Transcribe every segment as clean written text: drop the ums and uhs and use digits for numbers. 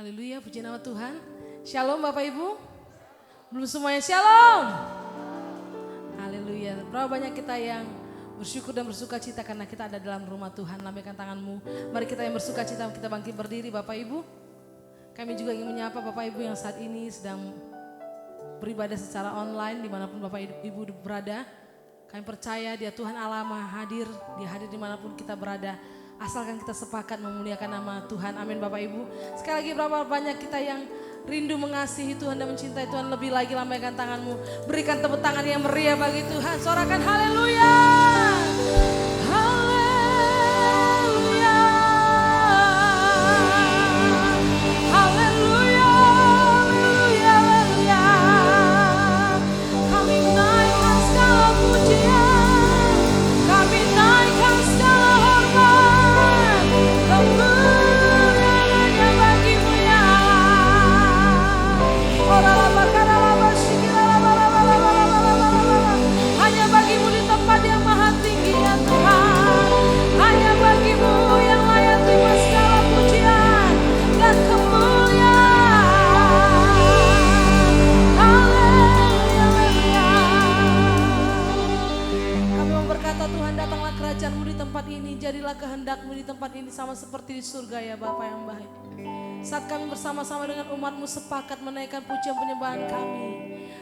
Haleluya, puji nama Tuhan. Shalom Bapak Ibu. Belum semuanya shalom. Haleluya. Berapa banyak kita yang bersyukur dan bersuka cita karena kita ada dalam rumah Tuhan. Lambaikan tanganmu. Mari kita yang bersuka cita, kita bangkit berdiri Bapak Ibu. Kami juga ingin menyapa Bapak Ibu yang saat ini sedang beribadah secara online dimanapun Bapak Ibu berada. Kami percaya dia Tuhan Allah Maha hadir, dia hadir dimanapun kita berada. Asalkan kita sepakat memuliakan nama Tuhan. Amin Bapak Ibu. Sekali lagi berapa banyak kita yang rindu mengasihi Tuhan dan mencintai Tuhan lebih lagi, lambaikan tanganmu. Berikan tepuk tangan yang meriah bagi Tuhan. Sorakan haleluya. Haleluya. Haleluya. Haleluya. Haleluya. Kami naikkan segala pujian. Kami naikkan segala hormat. Hanya bagimu di tempat yang maha tinggi ya Tuhan. Hanya bagimu yang layak terima segala pujian dan kemuliaan. Haleluya, haleluya. Kami mau berkata Tuhan, datanglah kerajaan-Mu di tempat ini. Jadilah kehendak-Mu di tempat ini sama seperti di surga ya Bapa yang baik. Saat kami bersama-sama dengan umat-Mu sepakat menaikkan pujian penyembahan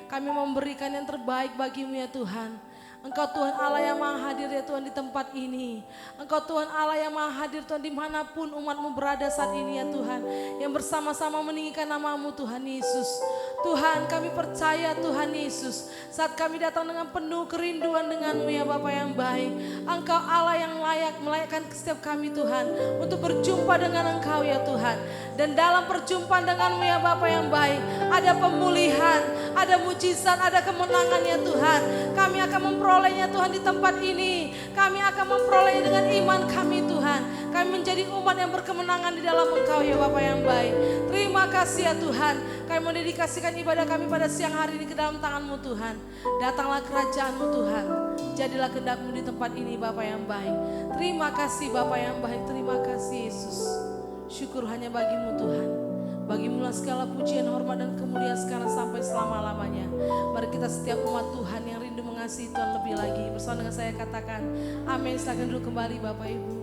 kami memberikan yang terbaik bagi-Mu ya Tuhan. Engkau Tuhan Allah yang maha hadir ya Tuhan di tempat ini. Engkau Tuhan Allah yang maha hadir Tuhan dimanapun umat-Mu berada saat ini ya Tuhan. Yang bersama-sama meninggikan nama-Mu Tuhan Yesus. Tuhan kami percaya Tuhan Yesus. Saat kami datang dengan penuh kerinduan dengan-Mu ya Bapa yang baik. Engkau Allah yang melayakkan setiap kami Tuhan. Untuk berjumpa dengan Engkau ya Tuhan. Dan dalam perjumpaan dengan-Mu ya Bapa yang baik. Ada pemulihan, ada mujizat, ada kemenangan ya Tuhan. Kami akan memperolehnya Tuhan di tempat ini. Kami akan memperolehnya dengan iman kami Tuhan. Kami menjadi umat yang berkemenangan di dalam Engkau ya Bapa yang baik. Terima kasih ya Tuhan. Kami mendedikasikan ibadah kami pada siang hari ini ke dalam tangan-Mu Tuhan. Datanglah kerajaan-Mu Tuhan. Jadilah kehendak-Mu di tempat ini Bapa yang baik. Terima kasih Bapa yang baik. Terima kasih Yesus. Syukur hanya bagi-Mu Tuhan. Bagi-Mu segala pujian, hormat dan kemuliaan sekarang sampai selama-lamanya. Mari kita setiap umat Tuhan yang rindu mengasihi Tuhan lebih lagi. Bersama dengan saya katakan amin. Silakan duduk kembali Bapak Ibu.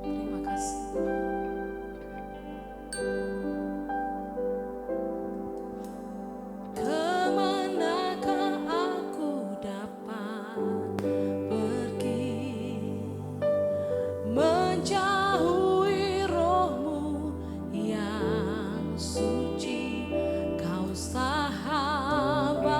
Terima kasih. Kemanakah aku dapat pergi? Menjauhi roh-Mu yang suci, Kau sahabat.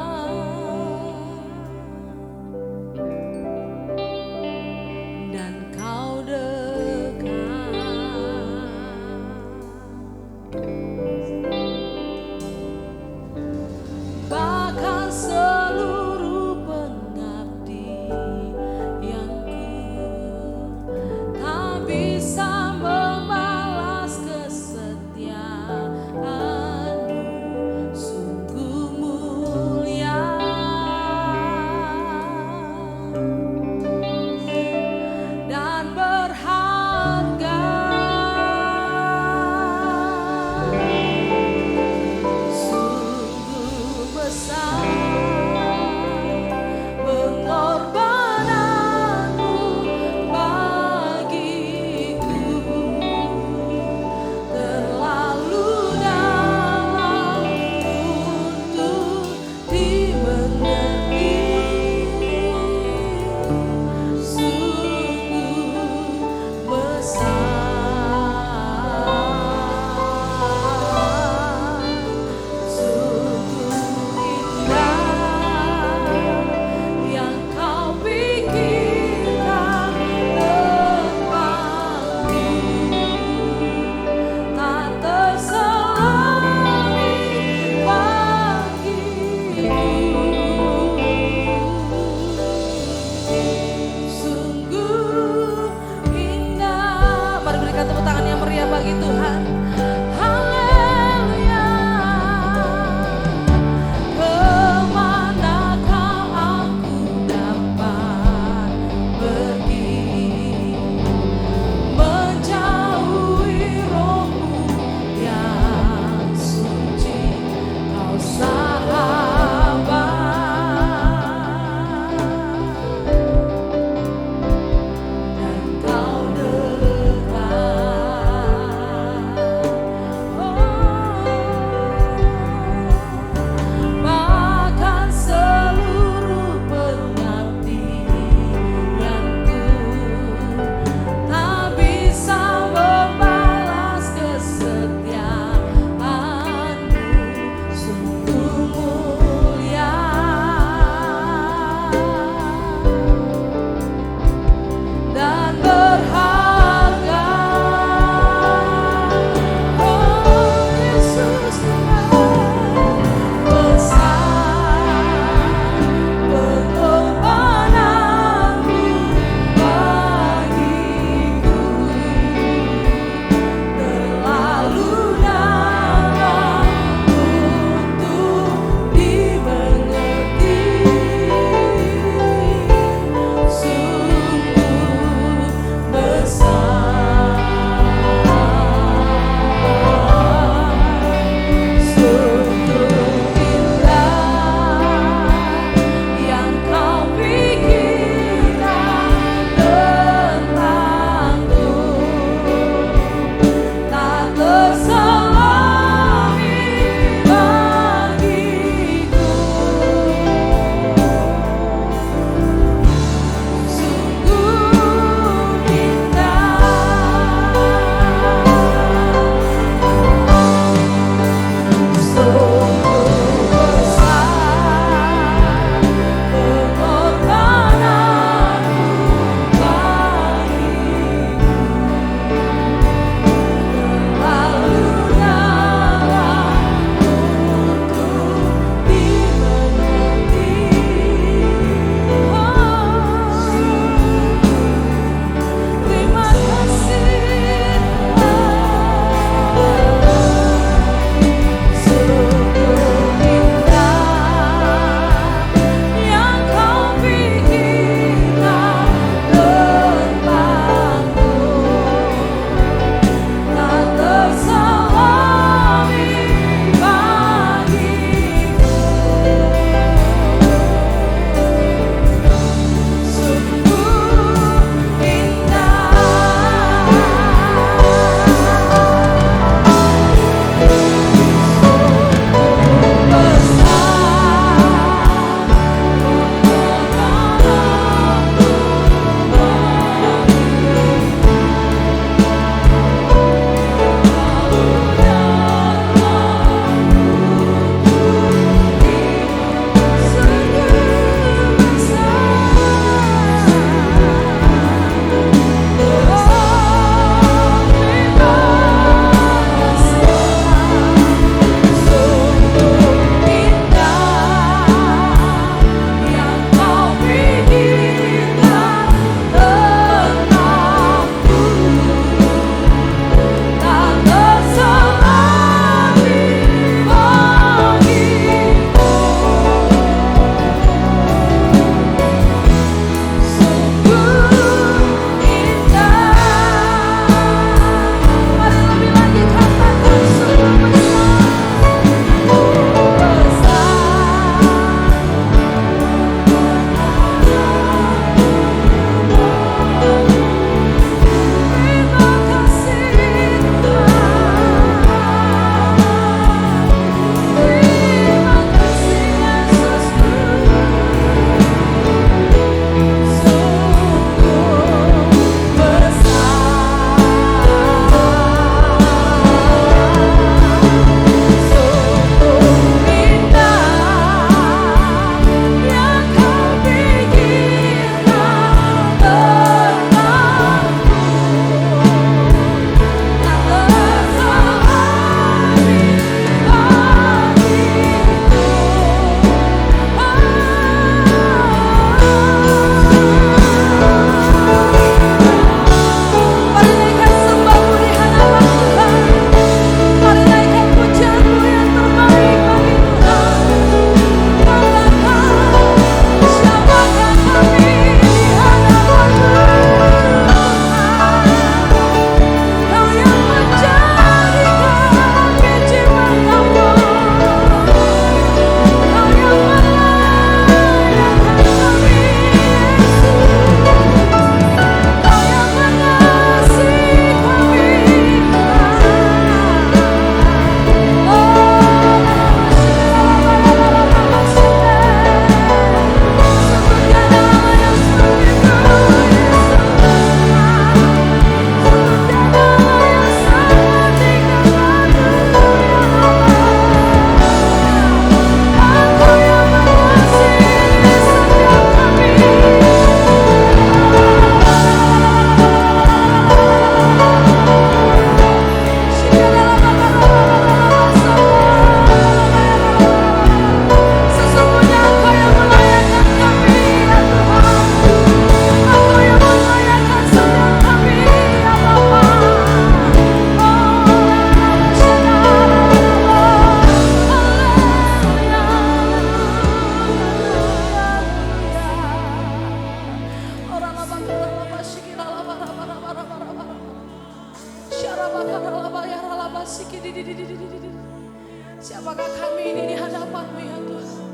Siapakah kami ini di hadapan-Mu ya Tuhan?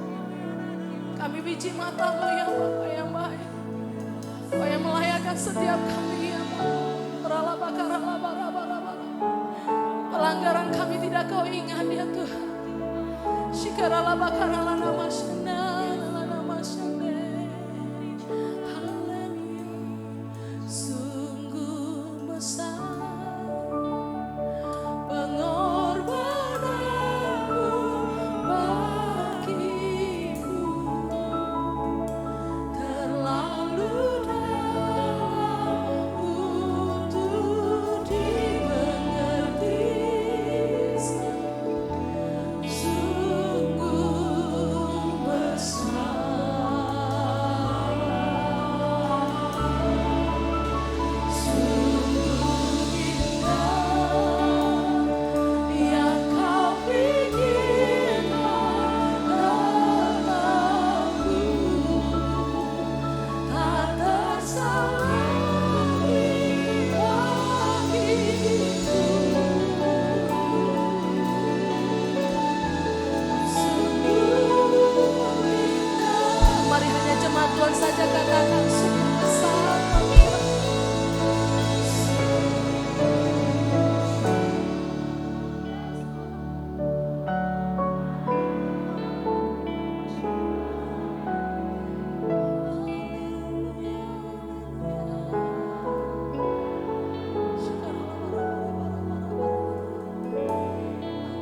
Kami biji mata-Mu ya Bapa yang baik. Kau yang melayakkan setiap kami ya Bapa. Pelanggaran kami tidak Kau ingat ya Tuhan. Sungguh besar pengorbananmu bagiku, terlalu dalam untuk dimengerti. Sungguh besar, sungguh indah yang Kau pikirkan dalamku, tak tersaingi bagiku. Mari hanya jemaat Tuhan saja katakan sungguh besar panggilan.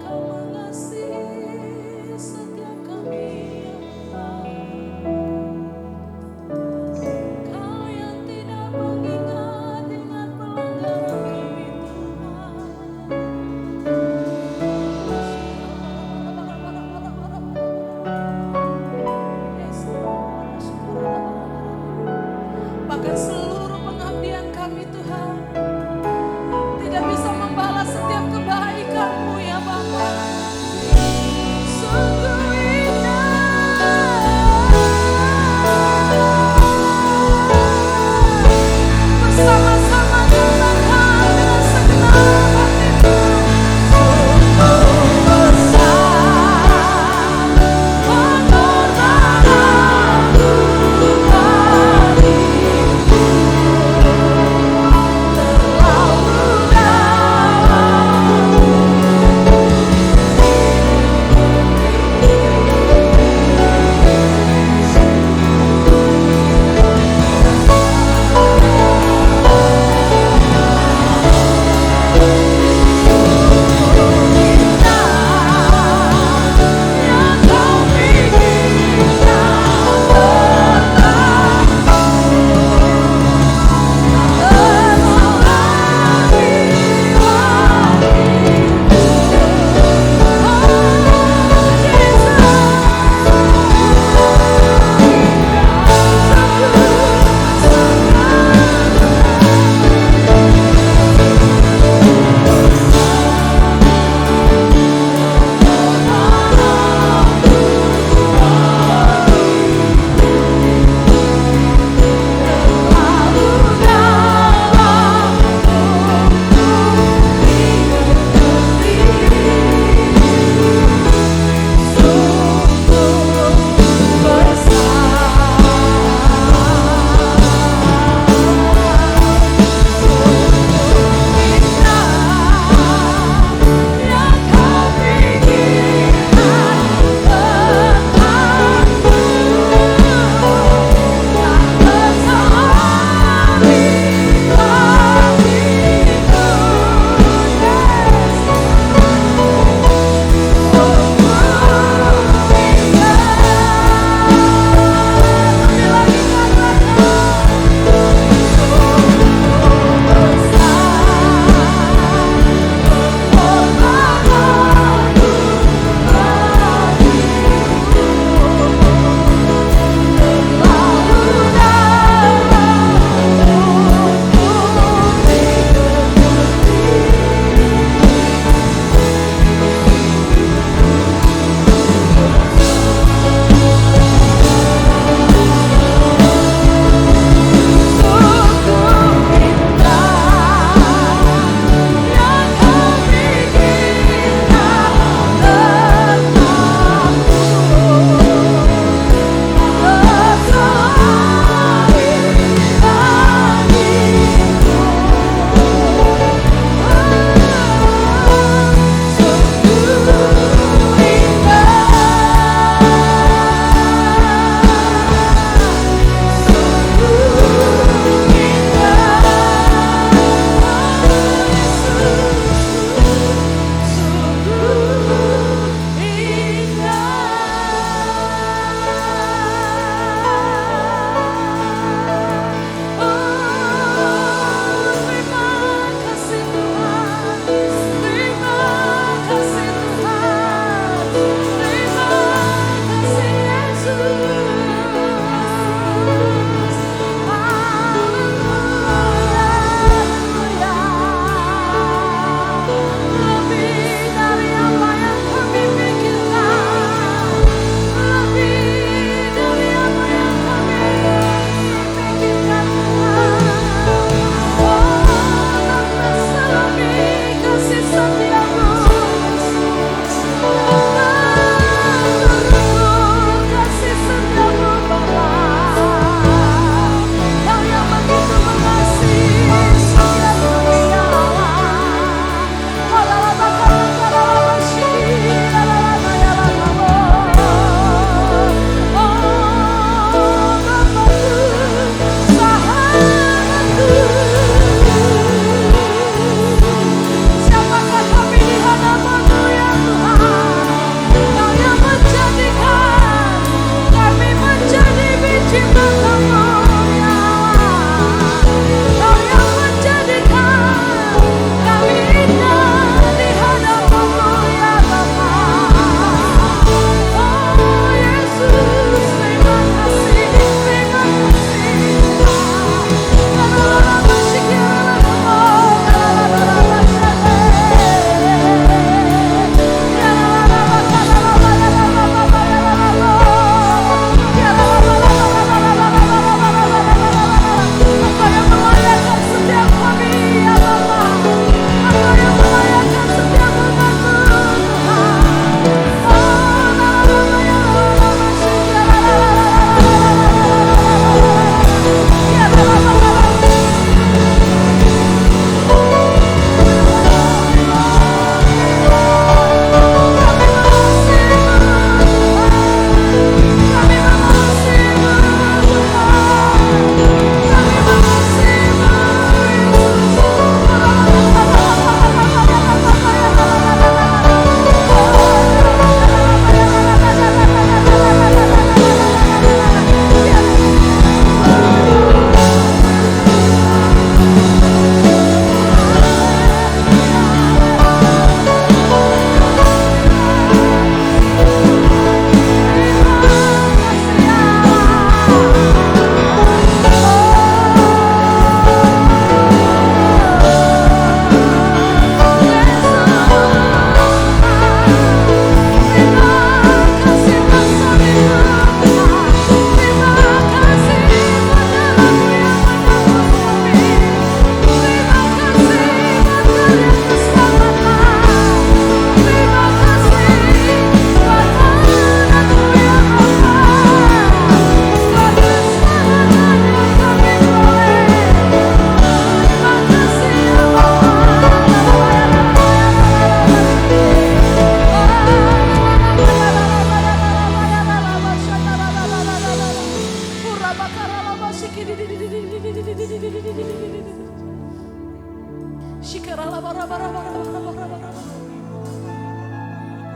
Kau mengasihi setiap kami yang Kau yang tidak mengingat-ingat pelanggaran kami Tuhan. Bahkan seluruh pengabdian kami Tuhan tidak bisa membalas setiap kebaikan-Mu ya Bapa. Sungguh bersama-sama katakan dengan segenap hati sungguh besar pengorbananmu bagiku,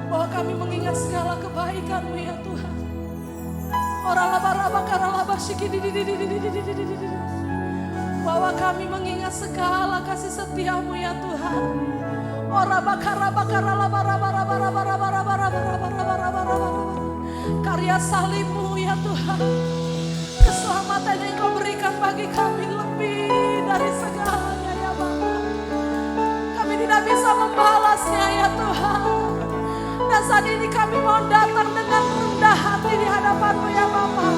Bahwa kami mengingat segala kebaikan-Mu ya Tuhan. Bahwa kami mengingat segala kasih setia-Mu ya Tuhan. Karya salib-Mu ya Tuhan. Keselamatan yang Kau berikan bagi kami lebih dari segalanya ya Bapa. Kami tidak bisa membalasnya ya Tuhan. Dan saat ini kami mau datang dengan rendah hati di hadapan-Mu ya Bapa.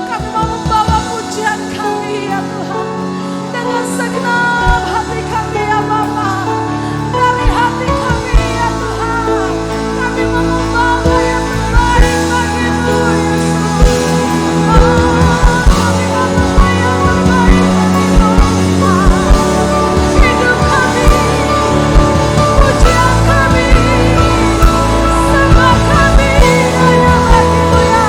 Kami mau membawa pujian kami ya Tuhan. Dengan segenap hati kami ya Bapa. Dari hati kami ya Tuhan. Kami mau membawa yang terbaik bagi-Mu Yesus. Kami mau membawa yang terbaik bagi-Mu Tuhan. Hidup kami, pujian kami, sembah kami hanya bagi-Mu ya.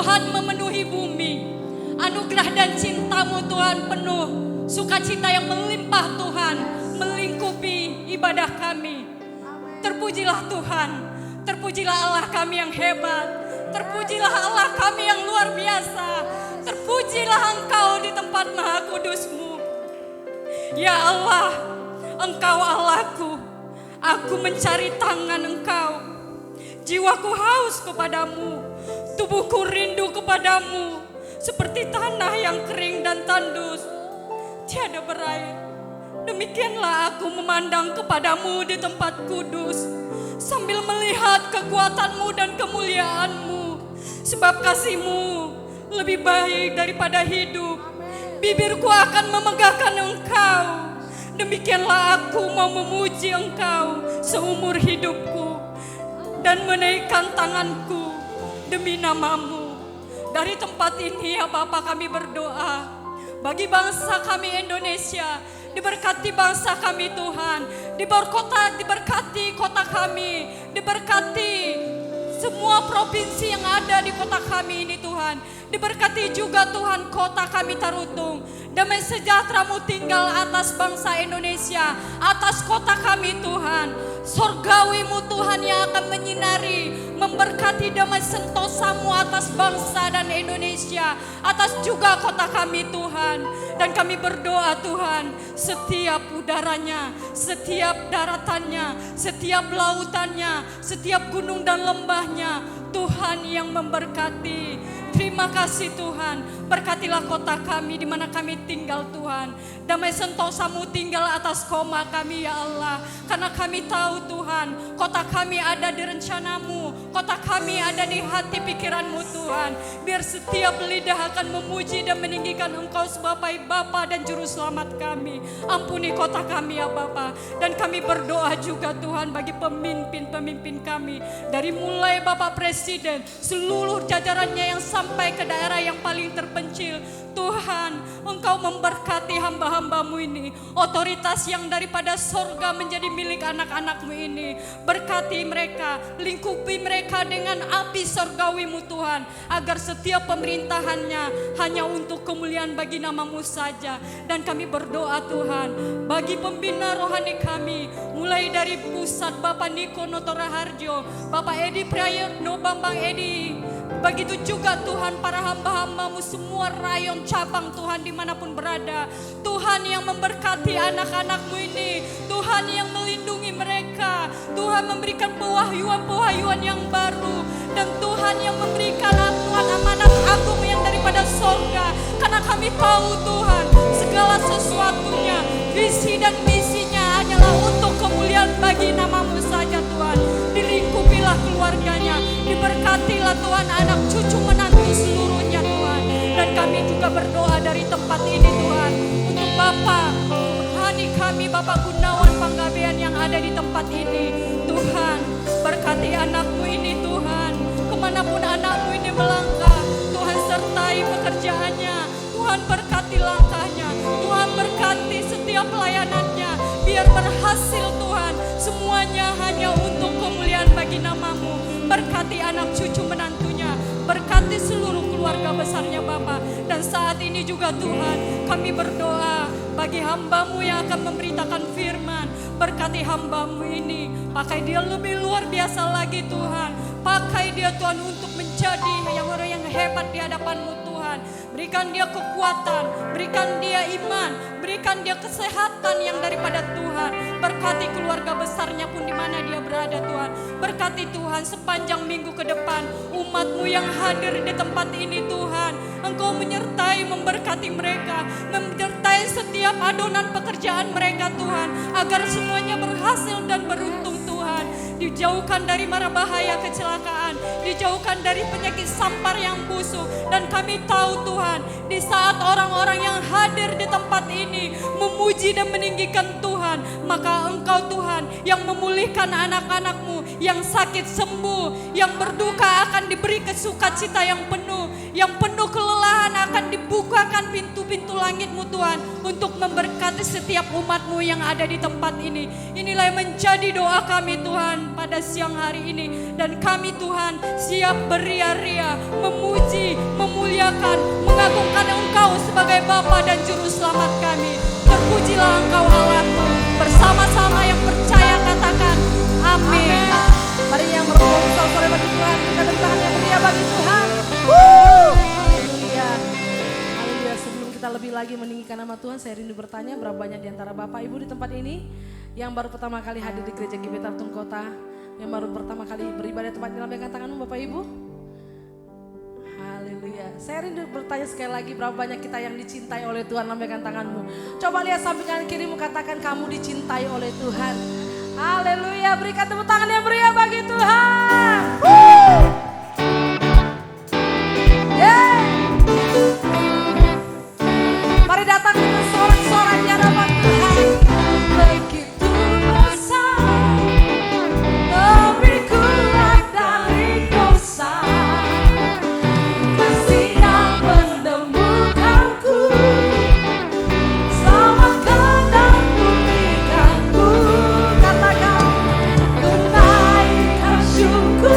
Tuhan memenuhi bumi. Anugerah dan cinta-Mu Tuhan penuh, sukacita yang melimpah Tuhan melingkupi ibadah kami. Terpujilah Tuhan, terpujilah Allah kami yang hebat, terpujilah Allah kami yang luar biasa, terpujilah Engkau di tempat maha kudus-Mu. Ya Allah, Engkau Allahku, aku mencari tangan Engkau. Jiwaku haus kepadamu, tubuhku rindu kepadamu, seperti tanah yang kering dan tandus, tiada berair. Demikianlah aku memandang kepadamu di tempat kudus, sambil melihat kekuatan-Mu dan kemuliaan-Mu. Sebab kasih-Mu lebih baik daripada hidup. Bibirku akan memegahkan Engkau. Demikianlah aku mau memuji Engkau seumur hidupku, dan menaikkan tanganku demi nama-Mu. Dari tempat ini ya Bapa, kami berdoa bagi bangsa kami Indonesia. Diberkati bangsa kami Tuhan, diberkati kota kami, diberkati semua provinsi yang ada di kota kami ini Tuhan. Diberkati juga Tuhan kota kami Tarutung. Damai sejahtera-Mu tinggal atas bangsa Indonesia, atas kota kami Tuhan. Sorgawi-Mu Tuhan yang akan menyinari, memberkati damai sentosa-Mu atas bangsa dan Indonesia, atas juga kota kami Tuhan. Dan kami berdoa Tuhan, setiap udaranya, setiap daratannya, setiap lautannya, setiap gunung dan lembahnya, Tuhan yang memberkati. Terima kasih Tuhan, berkatilah kota kami di mana kami tinggal Tuhan. Damai sentosa-Mu tinggal atas koma kami ya Allah. Karena kami tahu Tuhan, kota kami ada di rencana-Mu, kota kami ada di hati pikiran-Mu Tuhan. Biar setiap lidah akan memuji dan meninggikan Engkau sebagai Bapa dan Juru Selamat kami. Ampuni kota kami ya Bapa. Dan kami berdoa juga Tuhan bagi pemimpin-pemimpin kami. Dari mulai Bapak Presiden, seluruh jajarannya yang sampai ke daerah yang paling terpencil. Tuhan, Engkau memberkati hamba-hamba-Mu ini. Otoritas yang daripada sorga menjadi milik anak-anak-Mu ini. Berkati mereka, lingkupi mereka dengan api sorgawi-Mu Tuhan. Agar setiap pemerintahannya hanya untuk kemuliaan bagi nama-Mu saja. Dan kami berdoa Tuhan, bagi pembina rohani kami, mulai dari pusat Bapak Niko Notoraharjo, Bapak Edi Prayitno, Bambang Edi. Begitu juga Tuhan para hamba-hamba-Mu semua rayon cabang Tuhan dimanapun berada. Tuhan yang memberkati anak-anak-Mu ini, Tuhan yang melindungi mereka, Tuhan memberikan pewahyuan-pewahyuan yang baru, dan Tuhan yang memberikan Tuhan amanat agung yang daripada sorga. Karena kami tahu Tuhan, segala sesuatunya, visi dan misinya hanyalah untuk kemuliaan bagi nama-Mu saja Tuhan. Dilingkupilah keluarganya, diberkatilah Tuhan anak cucu menantu seluruhnya Tuhan. Dan kami juga berdoa dari tempat ini Tuhan, untuk Bapak rohani kami, Bapak Gunawan Panggabean yang ada di tempat ini. Tuhan, berkati anak-Mu ini Tuhan, kemanapun anak-Mu ini melangkah, Tuhan sertai pekerjaannya, Tuhan berkati langkahnya, Tuhan berkati setiap pelayanannya, biar berhasil Tuhan, semuanya hanya untuk kemuliaan bagi nama-Mu. Berkati anak cucu menantunya, berkati seluruh keluarga besarnya Bapa. Dan saat ini juga Tuhan, kami berdoa bagi hamba-Mu yang akan memberitakan firman. Berkati hamba-Mu ini, pakai dia lebih luar biasa lagi Tuhan. Pakai dia Tuhan untuk menjadi orang yang hebat di hadapan-Mu Tuhan. Berikan dia kekuatan, berikan dia iman, berikan dia kesehatan yang daripada Tuhan. Berkati keluarga besarnya pun di mana dia berada Tuhan. Berkati Tuhan sepanjang minggu ke depan, umat-Mu yang hadir di tempat ini Tuhan. Engkau menyertai, memberkati mereka, menyertai setiap adonan pekerjaan mereka Tuhan, agar semuanya berhasil dan beruntung Tuhan. Dijauhkan dari mara bahaya kecelakaan, dijauhkan dari penyakit sampar yang busuk. Dan kami tahu Tuhan, di saat orang-orang yang hadir di tempat ini memuji dan meninggikan Tuhan, maka Engkau Tuhan yang memulihkan anak-anak-Mu, yang sakit sembuh, yang berduka akan diberi kesukacita yang penuh, yang penuh kelelahan akan dibukakan pintu-pintu langit-Mu Tuhan untuk memberkati setiap umat-Mu yang ada di tempat ini. Inilah yang menjadi doa kami Tuhan pada siang hari ini. Dan kami Tuhan siap beria-ria, memuji, memuliakan, mengagungkan Engkau sebagai Bapa dan Juru Selamat kami. Terpujilah Engkau Allahku. Bersama-sama yang percaya katakan amin. Mari yang berkumpul sore bagi Tuhan, kita tepuk tangan yang meriah bagi Tuhan. Haleluya. Haleluya. Sebelum kita lebih lagi meninggikan nama Tuhan, saya rindu bertanya berapa banyak di antara Bapak Ibu di tempat ini yang baru pertama kali hadir di Gereja GBI Tartung Kota, yang baru pertama kali beribadah di tempat ini, lambaikan tanganmu Bapak Ibu. Haleluya. Saya rindu bertanya sekali lagi, berapa banyak kita yang dicintai oleh Tuhan, lambaikan tanganmu. Coba lihat samping kanan kirimu, katakan kamu dicintai oleh Tuhan. Haleluya, berikan tepuk tangan yang meriah bagi Tuhan. Yeah. Mari datang dengan sorak-sorai di hadapan Tuhan. Begitu besar lebih kuat dari dosa, kasih yang menemukanku, selamatkan dan pulihkanku. Katakan tunaikan syukur.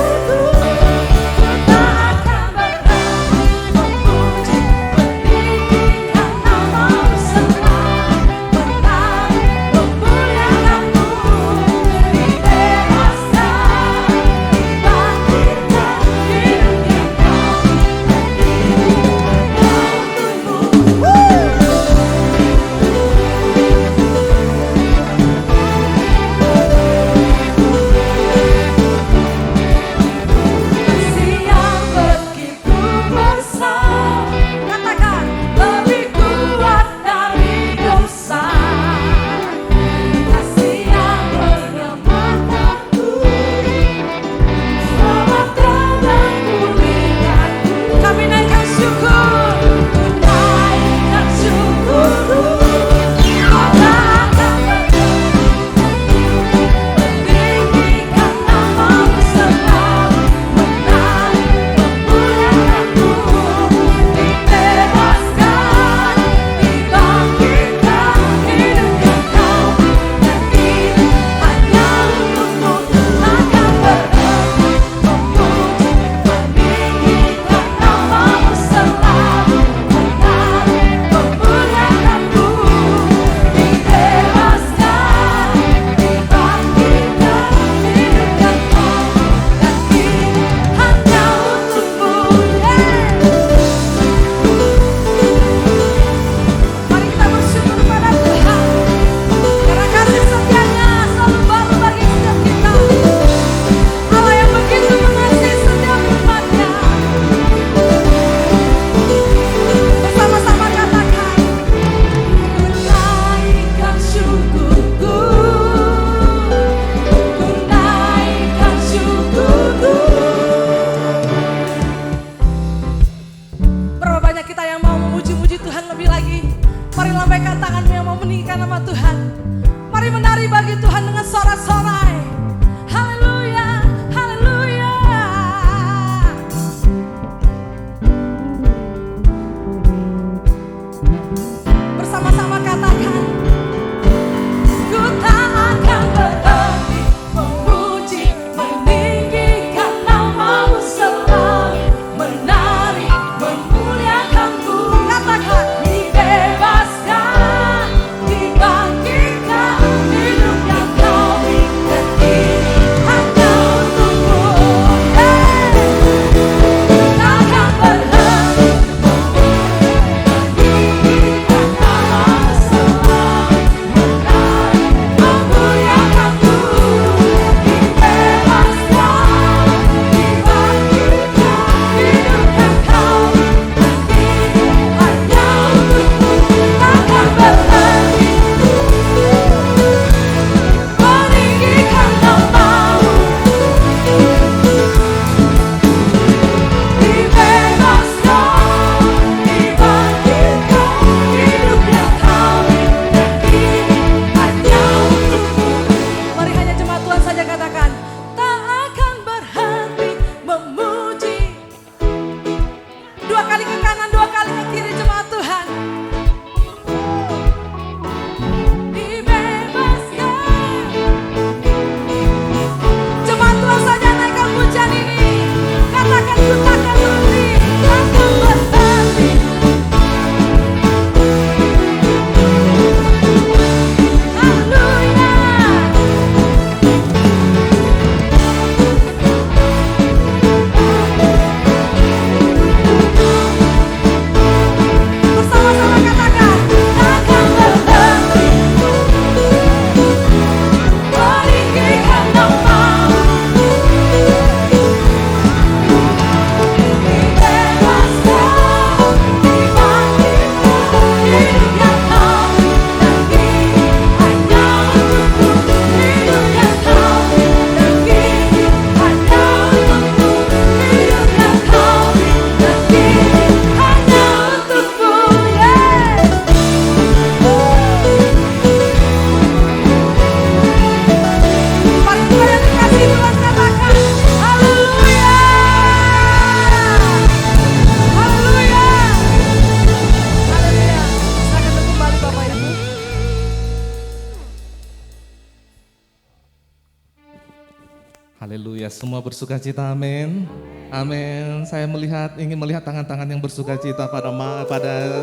semua bersuka cita? Amin. Amin. Saya ingin melihat tangan-tangan yang bersuka cita pada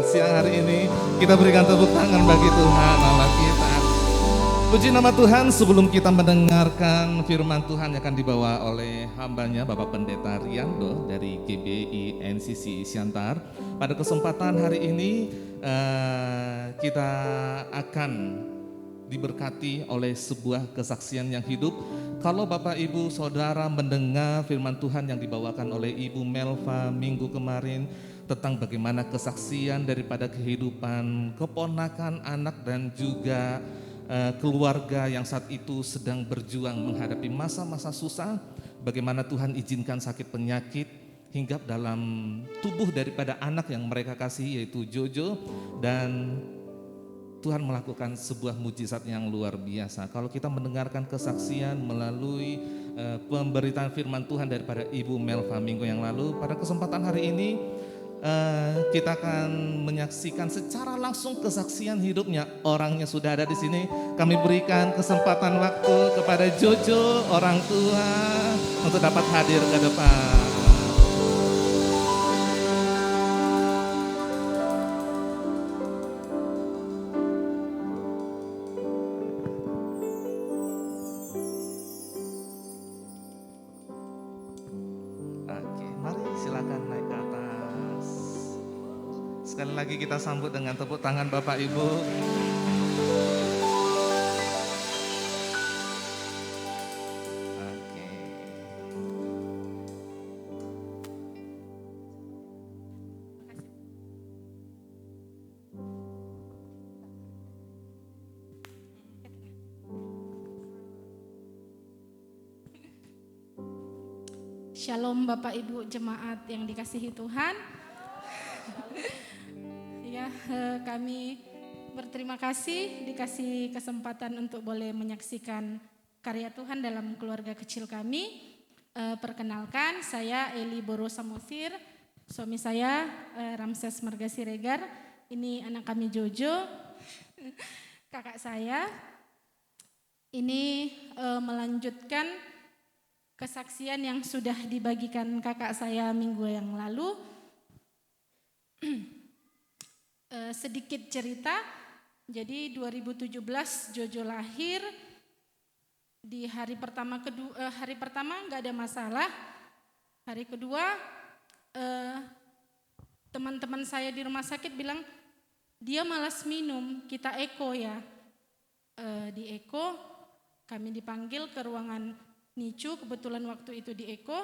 siang hari ini. Kita berikan tepuk tangan bagi Tuhan Allah kita. Puji nama Tuhan. Sebelum kita mendengarkan firman Tuhan yang akan dibawa oleh hambanya Bapak Pendeta Riando dari GBI NCC Siantar. Pada kesempatan hari ini kita akan diberkati oleh sebuah kesaksian yang hidup. Kalau Bapak Ibu Saudara mendengar firman Tuhan yang dibawakan oleh Ibu Melva minggu kemarin tentang bagaimana kesaksian daripada kehidupan keponakan, anak dan juga keluarga yang saat itu sedang berjuang menghadapi masa-masa susah, bagaimana Tuhan izinkan sakit penyakit hinggap dalam tubuh daripada anak yang mereka kasih yaitu Jojo, dan Tuhan melakukan sebuah mujizat yang luar biasa. Kalau kita mendengarkan kesaksian melalui pemberitaan firman Tuhan daripada Ibu Melva minggu yang lalu, pada kesempatan hari ini kita akan menyaksikan secara langsung kesaksian hidupnya. Orangnya sudah ada di sini. Kami berikan kesempatan waktu kepada Jojo, orang tua, untuk dapat hadir ke depan. Oke, mari silakan naik ke atas. Sekali lagi kita sambut dengan tepuk tangan Bapak Ibu. Oke. Shalom Bapak Ibu jemaat yang dikasihi Tuhan. Ya, kami berterima kasih dikasih kesempatan untuk boleh menyaksikan karya Tuhan dalam keluarga kecil kami. Perkenalkan, saya Eli Boro Samosir, suami saya Ramses Marga Siregar. Ini anak kami Jojo, kakak saya. Ini melanjutkan kesaksian yang sudah dibagikan kakak saya minggu yang lalu. Sedikit cerita, jadi 2017 Jojo lahir. Di hari pertama nggak ada masalah. Hari kedua teman-teman saya di rumah sakit bilang dia malas minum, kita eko ya. Di eko kami dipanggil ke ruangan NICU, kebetulan waktu itu di eko.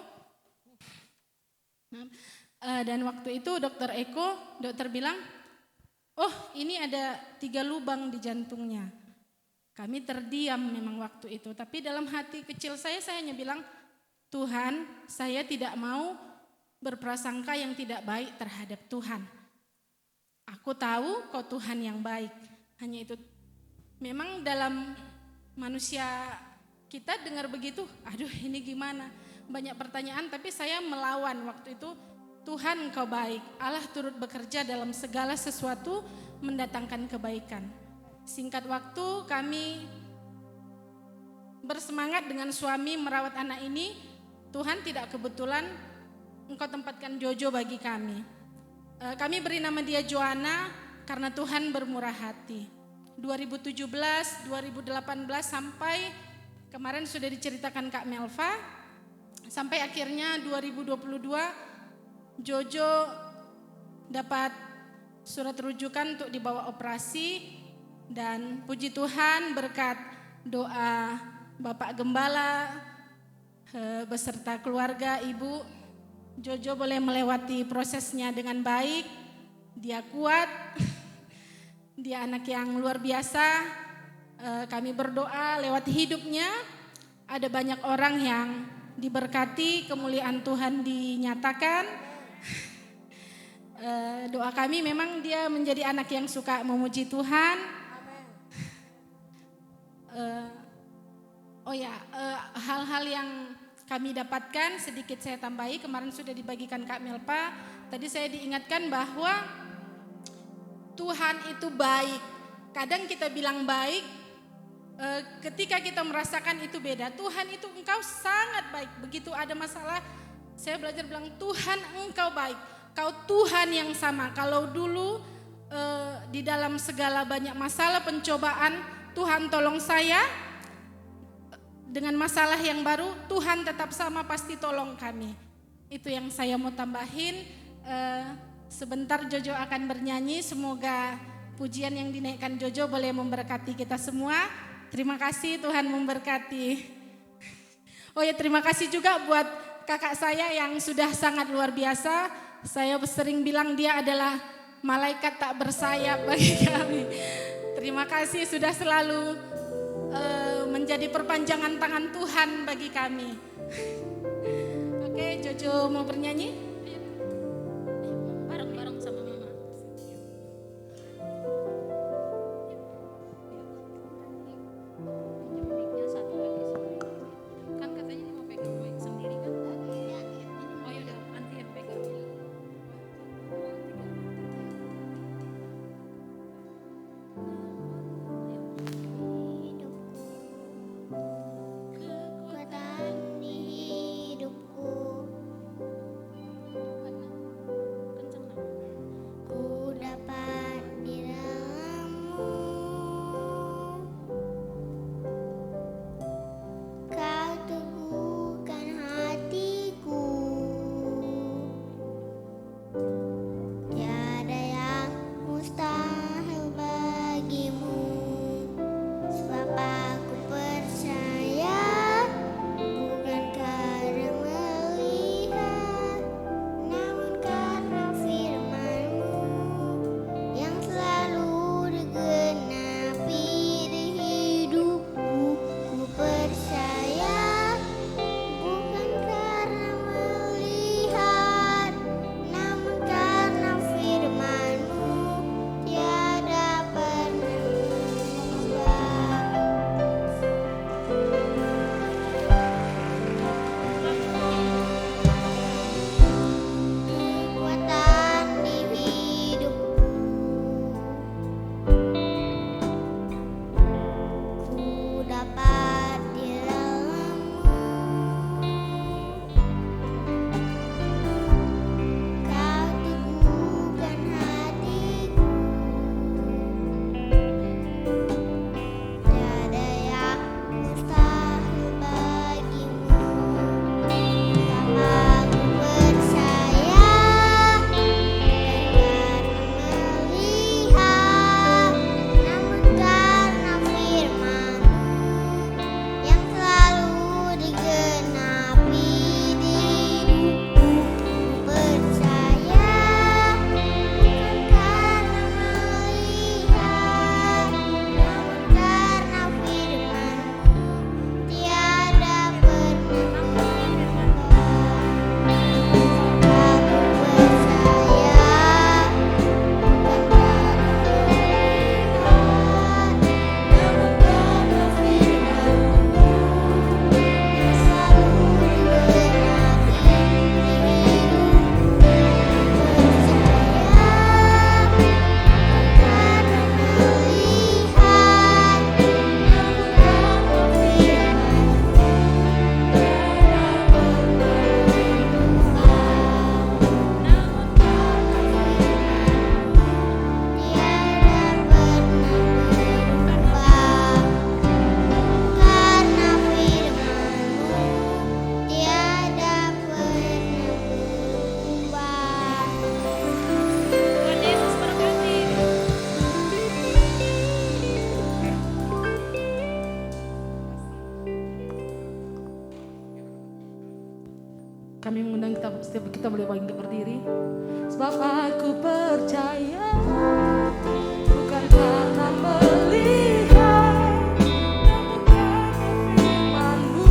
Dan waktu itu dokter bilang, oh ini ada 3 lubang di jantungnya. Kami terdiam memang waktu itu, tapi dalam hati kecil saya hanya bilang, Tuhan, saya tidak mau berprasangka yang tidak baik terhadap Tuhan. Aku tahu kok Tuhan yang baik. Hanya itu. Memang dalam manusia kita dengar begitu, aduh ini gimana? Banyak pertanyaan, tapi saya melawan waktu itu. Tuhan Engkau baik, Allah turut bekerja dalam segala sesuatu mendatangkan kebaikan. Singkat waktu kami bersemangat dengan suami merawat anak ini. Tuhan tidak kebetulan Engkau tempatkan Jojo bagi kami. Kami beri nama dia Joanna karena Tuhan bermurah hati. 2017, 2018 sampai kemarin sudah diceritakan Kak Melva, sampai akhirnya 2022 Jojo dapat surat rujukan untuk dibawa operasi, dan puji Tuhan berkat doa Bapak Gembala beserta keluarga Ibu, Jojo boleh melewati prosesnya dengan baik. Dia kuat, dia anak yang luar biasa. Kami berdoa lewat hidupnya ada banyak orang yang diberkati, kemuliaan Tuhan dinyatakan. Doa kami memang dia menjadi anak yang suka memuji Tuhan. Hal-hal yang kami dapatkan sedikit saya tambahi, kemarin sudah dibagikan Kak Melpa. Tadi saya diingatkan bahwa Tuhan itu baik. Kadang kita bilang baik, ketika kita merasakan itu beda. Tuhan itu engkau sangat baik. Begitu ada masalah, saya belajar bilang Tuhan engkau baik. Kau Tuhan yang sama. Kalau dulu di dalam segala banyak masalah pencobaan, Tuhan tolong saya. Dengan masalah yang baru, Tuhan tetap sama, pasti tolong kami. Itu yang saya mau tambahin. Sebentar Jojo akan bernyanyi. Semoga pujian yang dinaikkan Jojo boleh memberkati kita semua. Terima kasih, Tuhan memberkati. Oh ya, terima kasih juga buat kakak saya yang sudah sangat luar biasa. Saya sering bilang dia adalah malaikat tak bersayap bagi kami. Terima kasih sudah selalu menjadi perpanjangan tangan Tuhan bagi kami. Oke, Jojo mau bernyanyi? Bareng-bareng sama Mama. Kan katanya ini mau pegang mic sendiri kan? Oh ya udah, nanti yang pegang. Kekuatan di hidupku, ku dapat di dalam-Mu. Kau teguhkan hatiku, tiada yang mustahil bagimu. Sebab aku percaya, bukan karena melihat, namun karena firman-Mu yang selalu digenapi di hidupku. Ku percaya, bukan karena melihat, namun karena firman-Mu tiada pernah berubah. Kekuatan di hidupku, ku dapat di dalam-Mu. Kau teguhkan hatiku, tiada yang mustahil bagimu. Sebab aku percaya, bukan karena melihat, namun karena firman-Mu yang selalu digenapi di hidupku. Ku percaya, bukan karena melihat, namun karena firman-Mu tiada pernah berubah. Aku percaya, bukan karena melihat, namun karena firman-Mu yang selalu digenapi di hidupku. Percaya, bukan karena melihat, namun karena Tuhan Yesus berkati. Kami mengundang kita, setiap kita boleh bangkit berdiri. Sebab aku percaya, bukan karena melihat, namun karena firman-Mu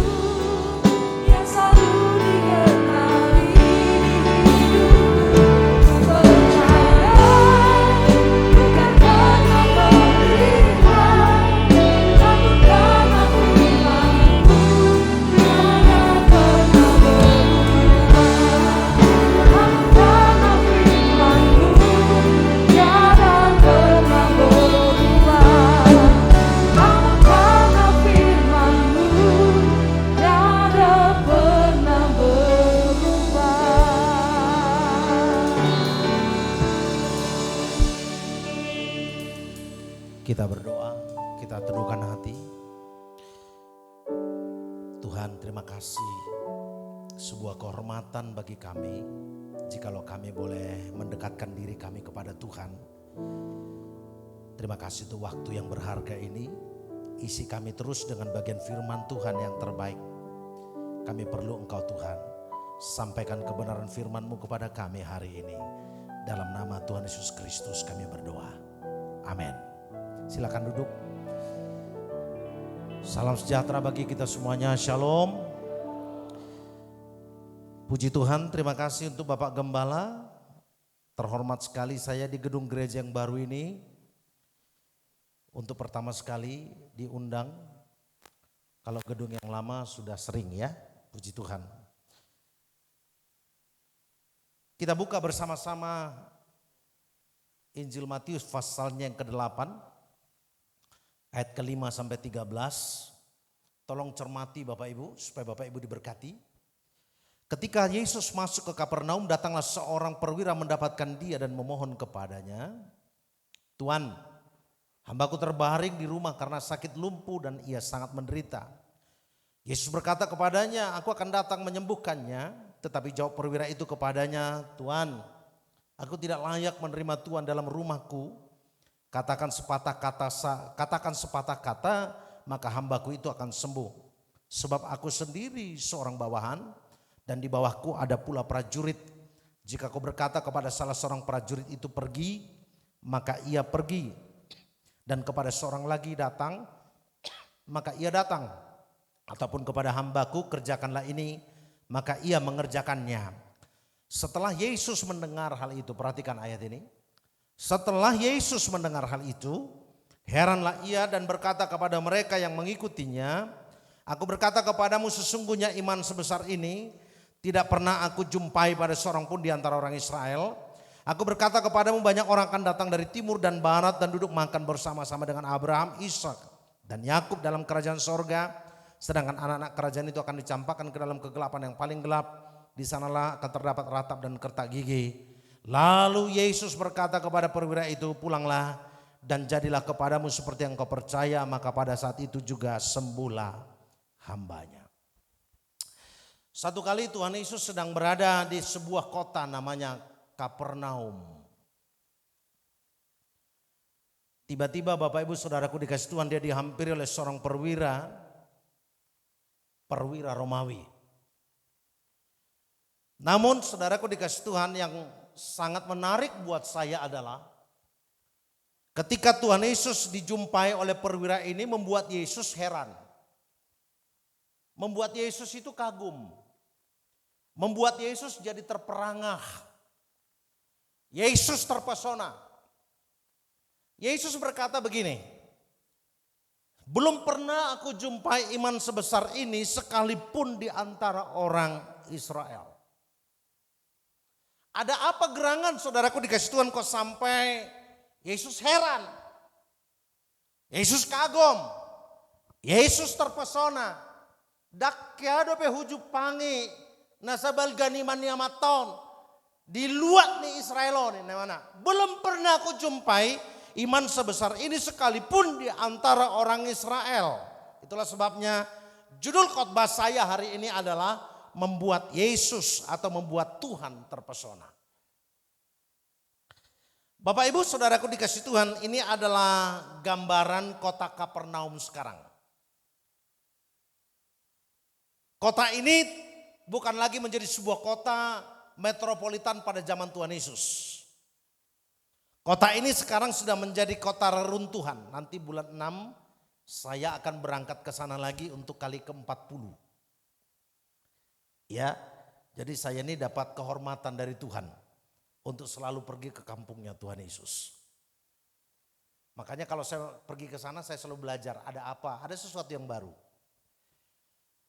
yang selalu digenapi di hidupku. Ku percaya, bukan karena melihat, namun karena firman-Mu tiada pernah berubah. Namun karena firman-Mu tiada pernah berubah. Kita berdoa, kita teduhkan hati. Tuhan, terima kasih, sebuah kehormatan bagi kami jikalau kami boleh mendekatkan diri kami kepada Tuhan. Terima kasih untuk waktu yang berharga ini. Isi kami terus dengan bagian firman Tuhan yang terbaik. Kami perlu Engkau Tuhan. Sampaikan kebenaran firman-Mu kepada kami hari ini. Dalam nama Tuhan Yesus Kristus kami berdoa. Amin. Silakan duduk. Salam sejahtera bagi kita semuanya. Shalom. Puji Tuhan, terima kasih untuk Bapak Gembala. Terhormat sekali saya di gedung gereja yang baru ini. Untuk pertama sekali diundang. Kalau gedung yang lama sudah sering ya. Puji Tuhan. Kita buka bersama-sama Injil Matius pasalnya yang ke-8. Ayat ke-5 sampai 13. Tolong cermati Bapak Ibu supaya Bapak Ibu diberkati. Ketika Yesus masuk ke Kapernaum, datanglah seorang perwira mendapatkan dia dan memohon kepadanya, "Tuan, hambaku terbaring di rumah karena sakit lumpuh dan ia sangat menderita." Yesus berkata kepadanya, "Aku akan datang menyembuhkannya." Tetapi jawab perwira itu kepadanya, "Tuan, aku tidak layak menerima Tuan dalam rumahku. Katakan sepatah kata, maka hambaku itu akan sembuh. Sebab aku sendiri seorang bawahan dan di bawahku ada pula prajurit. Jika kau berkata kepada salah seorang prajurit itu pergi, maka ia pergi. Dan kepada seorang lagi datang, maka ia datang. Ataupun kepada hambaku kerjakanlah ini, maka ia mengerjakannya." Setelah Yesus mendengar hal itu, perhatikan ayat ini. Setelah Yesus mendengar hal itu, heranlah ia dan berkata kepada mereka yang mengikutinya, "Aku berkata kepadamu, sesungguhnya iman sebesar ini tidak pernah aku jumpai pada seorang pun di antara orang Israel. Aku berkata kepadamu, banyak orang akan datang dari timur dan barat dan duduk makan bersama-sama dengan Abraham, Ishak dan Yakub dalam kerajaan sorga. Sedangkan anak-anak kerajaan itu akan dicampakkan ke dalam kegelapan yang paling gelap. Di sanalah akan terdapat ratap dan kertak gigi." Lalu Yesus berkata kepada perwira itu, "Pulanglah dan jadilah kepadamu seperti yang kau percaya." Maka pada saat itu juga sembuhlah hambanya. Satu kali Tuhan Yesus sedang berada di sebuah kota namanya Kapernaum. Tiba-tiba Bapak Ibu Saudaraku dikasih Tuhan, dia dihampiri oleh seorang perwira Romawi. Namun saudaraku dikasih Tuhan, yang sangat menarik buat saya adalah ketika Tuhan Yesus dijumpai oleh perwira ini, membuat Yesus heran. Membuat Yesus itu kagum. Membuat Yesus jadi terperangah. Yesus terpesona. Yesus berkata begini, "Belum pernah aku jumpai iman sebesar ini sekalipun di antara orang Israel." Ada apa gerangan saudaraku dikasih Tuhan kok sampai Yesus heran? Yesus kagum. Yesus terpesona. Dakyado pe huju pangi nasabal ganiman yamaton. Di luar nih Israel nih mana? Belum pernah aku jumpai iman sebesar ini sekalipun di antara orang Israel. Itulah sebabnya judul khotbah saya hari ini adalah membuat Yesus atau membuat Tuhan terpesona. Bapak Ibu Saudaraku dikasih Tuhan, ini adalah gambaran kota Kapernaum sekarang. Kota ini bukan lagi menjadi sebuah kota metropolitan pada zaman Tuhan Yesus. Kota ini sekarang sudah menjadi kota reruntuhan. Nanti bulan 6 saya akan berangkat ke sana lagi untuk kali ke-40. Ya, jadi saya ini dapat kehormatan dari Tuhan untuk selalu pergi ke kampungnya Tuhan Yesus. Makanya kalau saya pergi ke sana saya selalu belajar, ada apa? Ada sesuatu yang baru.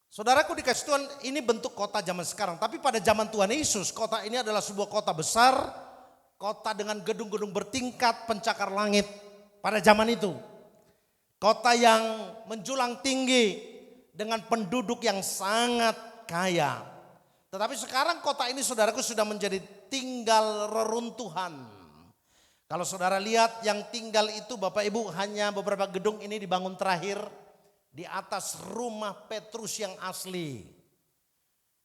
Saudaraku dikasih Tuhan, ini bentuk kota zaman sekarang. Tapi pada zaman Tuhan Yesus, kota ini adalah sebuah kota besar, kota dengan gedung-gedung bertingkat, pencakar langit pada zaman itu. Kota yang menjulang tinggi dengan penduduk yang sangat kaya. Tetapi sekarang kota ini saudaraku sudah menjadi tinggal reruntuhan. Kalau saudara lihat yang tinggal itu Bapak Ibu hanya beberapa gedung ini dibangun terakhir di atas rumah Petrus yang asli.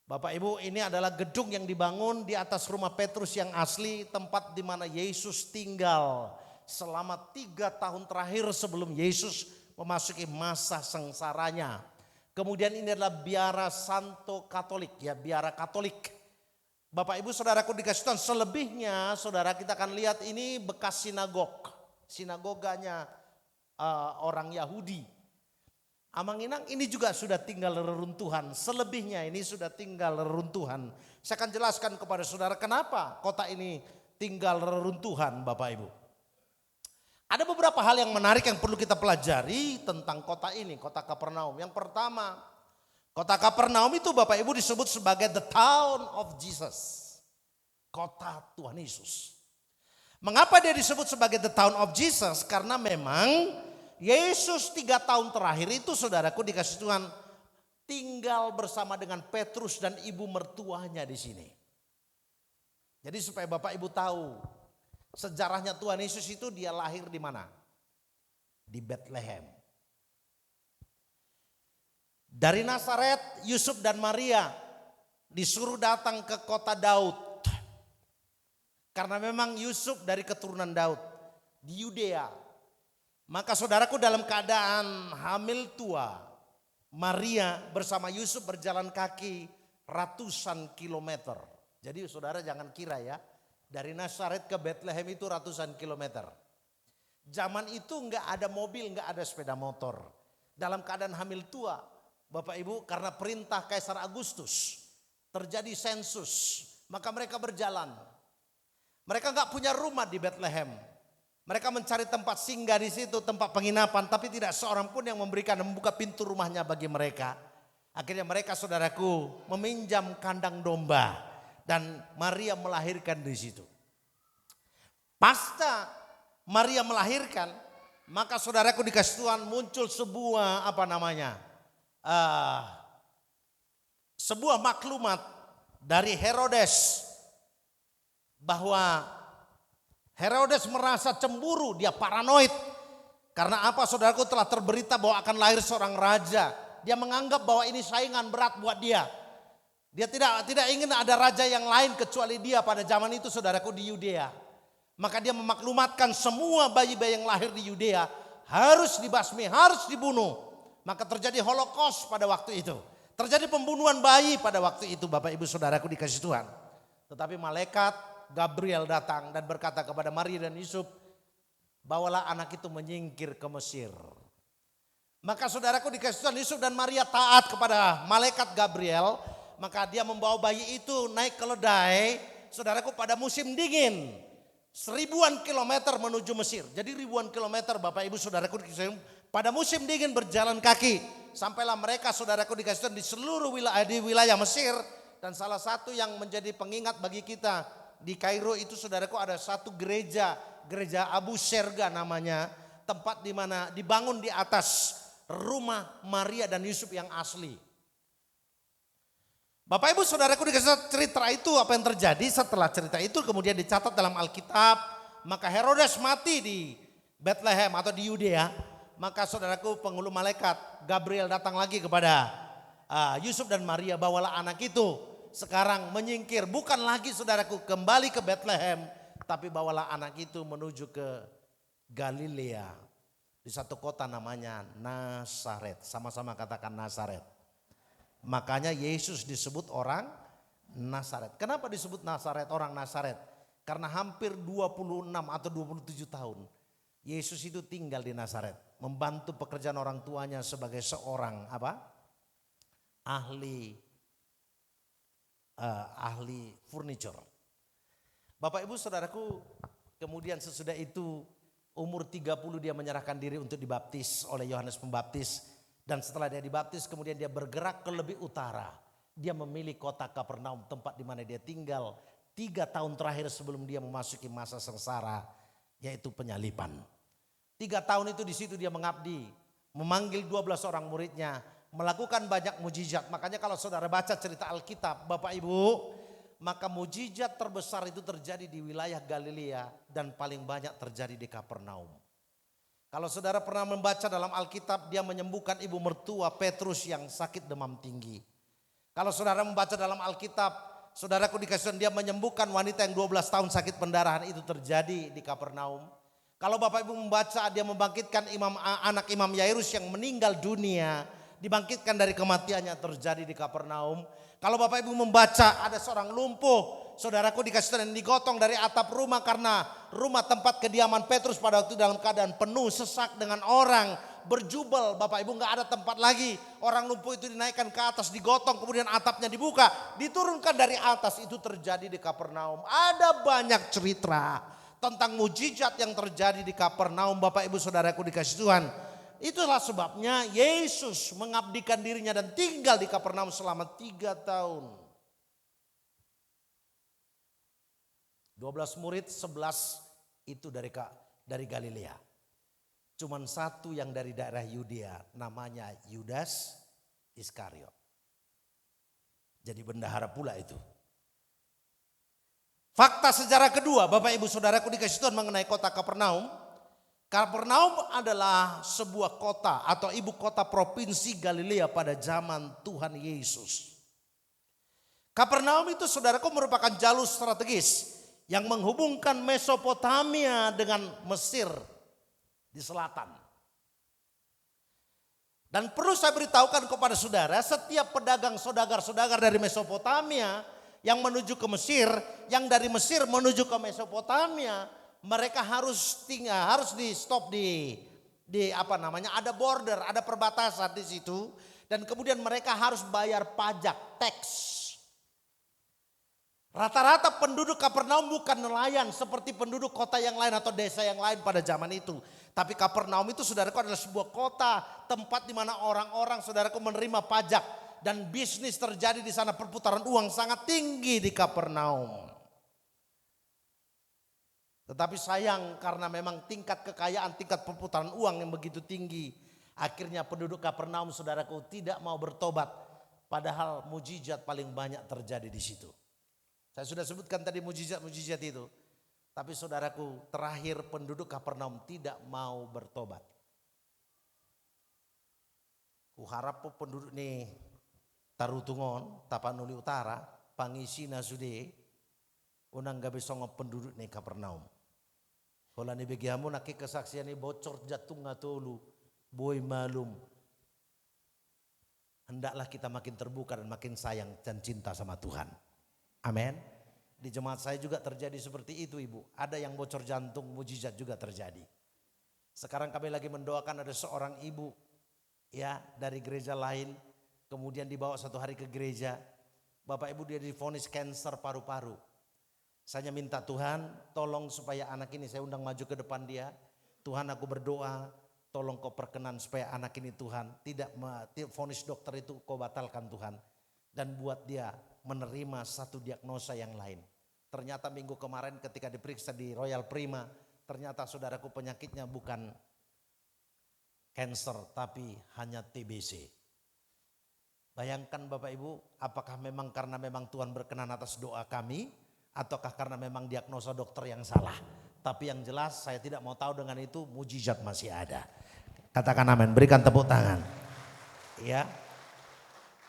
Bapak Ibu, ini adalah gedung yang dibangun di atas rumah Petrus yang asli, tempat di mana Yesus tinggal selama 3 tahun terakhir sebelum Yesus memasuki masa sengsaranya. Kemudian ini adalah biara Santo Katolik, ya, biara Katolik. Bapak Ibu saudaraku dikasih Tuhan, selebihnya saudara kita akan lihat ini bekas sinagoganya orang Yahudi. Amanginang ini juga sudah tinggal reruntuhan, selebihnya ini sudah tinggal reruntuhan. Saya akan jelaskan kepada saudara kenapa kota ini tinggal reruntuhan Bapak Ibu. Ada beberapa hal yang menarik yang perlu kita pelajari tentang kota ini, kota Kapernaum. Yang pertama, kota Kapernaum itu Bapak Ibu disebut sebagai the town of Jesus. Kota Tuhan Yesus. Mengapa dia disebut sebagai the town of Jesus? Karena memang Yesus 3 tahun terakhir itu saudaraku dikasih Tuhan tinggal bersama dengan Petrus dan ibu mertuanya di sini. Jadi supaya Bapak Ibu tahu sejarahnya Tuhan Yesus itu dia lahir di mana? Di Bethlehem. Dari Nazaret, Yusuf dan Maria disuruh datang ke kota Daud. Karena memang Yusuf dari keturunan Daud di Yudea. Maka saudaraku dalam keadaan hamil tua, Maria bersama Yusuf berjalan kaki ratusan kilometer. Jadi saudara jangan kira ya, dari Nazaret ke Bethlehem itu ratusan kilometer. Zaman itu enggak ada mobil, enggak ada sepeda motor. Dalam keadaan hamil tua, Bapak Ibu, karena perintah Kaisar Agustus terjadi sensus, maka mereka berjalan. Mereka enggak punya rumah di Bethlehem. Mereka mencari tempat singgah di situ, tempat penginapan, tapi tidak seorang pun yang memberikan membuka pintu rumahnya bagi mereka. Akhirnya mereka saudaraku meminjam kandang domba dan Maria melahirkan di situ. Pasca Maria melahirkan, maka saudaraku dikasih Tuhan muncul sebuah sebuah maklumat dari Herodes bahwa Herodes merasa cemburu, dia paranoid. Karena apa saudaraku telah terberita bahwa akan lahir seorang raja. Dia menganggap bahwa ini saingan berat buat dia. Dia tidak ingin ada raja yang lain kecuali dia pada zaman itu saudaraku di Yudea. Maka dia memaklumatkan semua bayi-bayi yang lahir di Yudea harus dibasmi, harus dibunuh. Maka terjadi Holocaust pada waktu itu. Terjadi pembunuhan bayi pada waktu itu Bapak Ibu saudaraku dikasih Tuhan. Tetapi malaikat Gabriel datang dan berkata kepada Maria dan Yusuf, bawalah anak itu menyingkir ke Mesir. Maka saudaraku dikasih Tuhan, Yusuf dan Maria taat kepada malaikat Gabriel. Maka dia membawa bayi itu naik keledai, saudaraku pada musim dingin. 1000-an kilometer menuju Mesir. Jadi ribuan kilometer Bapak Ibu saudaraku dikasih Tuhan, pada musim dingin berjalan kaki. Sampailah mereka saudaraku dikasih Tuhan di seluruh wilayah Mesir. Dan salah satu yang menjadi pengingat bagi kita, di Kairo itu saudaraku ada satu gereja Abu Serga namanya, tempat di mana dibangun di atas rumah Maria dan Yusuf yang asli. Bapak Ibu saudaraku dikasih cerita itu apa yang terjadi setelah cerita itu kemudian dicatat dalam Alkitab, maka Herodes mati di Bethlehem atau di Yudea. Maka saudaraku penghulu malaikat Gabriel datang lagi kepada Yusuf dan Maria, bawalah anak itu sekarang menyingkir, bukan lagi saudaraku kembali ke Bethlehem, tapi bawalah anak itu menuju ke Galilea. Di satu kota namanya Nazaret, sama-sama katakan Nazaret. Makanya Yesus disebut orang Nazaret. Kenapa disebut Nazaret, orang Nazaret? Karena hampir 26 atau 27 tahun Yesus itu tinggal di Nazaret, membantu pekerjaan orang tuanya sebagai seorang ahli furniture. Bapak Ibu saudaraku, kemudian sesudah itu umur 30 dia menyerahkan diri untuk dibaptis oleh Yohanes Pembaptis. Dan setelah dia dibaptis kemudian dia bergerak ke lebih utara. Dia memilih kota Kapernaum, tempat di mana dia tinggal 3 tahun terakhir sebelum dia memasuki masa sengsara, yaitu penyaliban. 3 tahun itu di situ dia mengabdi, memanggil 12 orang muridnya, melakukan banyak mujizat. Makanya kalau saudara baca cerita Alkitab Bapak Ibu, maka mujizat terbesar itu terjadi di wilayah Galilea dan paling banyak terjadi di Kapernaum. Kalau saudara pernah membaca dalam Alkitab, dia menyembuhkan ibu mertua Petrus yang sakit demam tinggi. Kalau saudara membaca dalam Alkitab, saudaraku dikasih dia menyembuhkan wanita yang 12 tahun sakit pendarahan, itu terjadi di Kapernaum. Kalau Bapak Ibu membaca, dia membangkitkan anak Imam Yairus yang meninggal dunia, dibangkitkan dari kematiannya, terjadi di Kapernaum. Kalau Bapak Ibu membaca, ada seorang lumpuh, saudaraku dikasih Tuhan, yang digotong dari atap rumah karena rumah tempat kediaman Petrus pada waktu dalam keadaan penuh sesak dengan orang, berjubel. Bapak Ibu nggak ada tempat lagi. Orang lumpuh itu dinaikkan ke atas, digotong, kemudian atapnya dibuka, diturunkan dari atas. Itu terjadi di Kapernaum. Ada banyak cerita tentang mujizat yang terjadi di Kapernaum, Bapak Ibu saudaraku dikasih Tuhan. Itulah sebabnya Yesus mengabdikan dirinya dan tinggal di Kapernaum selama 3 tahun. 12 murid, 11 itu dari Galilea. Cuman 1 yang dari daerah Yudea, namanya Yudas Iskariot. Jadi bendahara pula itu. Fakta sejarah kedua, Bapak Ibu saudaraku dikasih Tuhan, mengenai kota Kapernaum. Kapernaum adalah sebuah kota atau ibu kota provinsi Galilea pada zaman Tuhan Yesus. Kapernaum itu saudaraku merupakan jalur strategis yang menghubungkan Mesopotamia dengan Mesir di selatan. Dan perlu saya beritahukan kepada saudara, setiap pedagang saudagar-saudagar dari Mesopotamia yang menuju ke Mesir, yang dari Mesir menuju ke Mesopotamia, mereka harus di stop di ada border, ada perbatasan di situ, dan kemudian mereka harus bayar pajak, tax. Rata-rata penduduk Kapernaum bukan nelayan seperti penduduk kota yang lain atau desa yang lain pada zaman itu. Tapi Kapernaum itu saudaraku adalah sebuah kota, tempat di mana orang-orang saudaraku menerima pajak. Dan bisnis terjadi di sana, perputaran uang sangat tinggi di Kapernaum. Tetapi sayang karena memang tingkat kekayaan, tingkat perputaran uang yang begitu tinggi. Akhirnya penduduk Kapernaum saudaraku tidak mau bertobat. Padahal mujizat paling banyak terjadi di situ. Saya sudah sebutkan tadi mujizat-mujizat itu. Tapi saudaraku, terakhir penduduk Kapernaum tidak mau bertobat. Kuharap penduduk nih Tarutungon, Tapanuli Utara, Pangisina Sude, unang gabi songo penduduk nih Kapernaum. Kalau ni begiamu naki kesaksian ni bocor jatuh ngatolu, boy malum. Hendaklah kita makin terbuka dan makin sayang dan cinta sama Tuhan. Amin. Di jemaat saya juga terjadi seperti itu Ibu. Ada yang bocor jantung, mujizat juga terjadi. Sekarang kami lagi mendoakan ada seorang ibu ya dari gereja lain. Kemudian dibawa satu hari ke gereja. Bapak Ibu dia divonis kanker paru-paru. Saya minta Tuhan tolong supaya anak ini, saya undang maju ke depan dia. Tuhan aku berdoa tolong kau perkenan supaya anak ini Tuhan tidak vonis dokter itu kau batalkan Tuhan. Dan buat dia menerima satu diagnosa yang lain. Ternyata minggu kemarin ketika diperiksa di Royal Prima, ternyata saudaraku penyakitnya bukan kanker tapi hanya TBC. Bayangkan Bapak Ibu, apakah memang karena memang Tuhan berkenan atas doa kami, ataukah karena memang diagnosa dokter yang salah. Tapi yang jelas saya tidak mau tahu dengan itu, mujizat masih ada. Katakan amin, berikan tepuk tangan. Ya.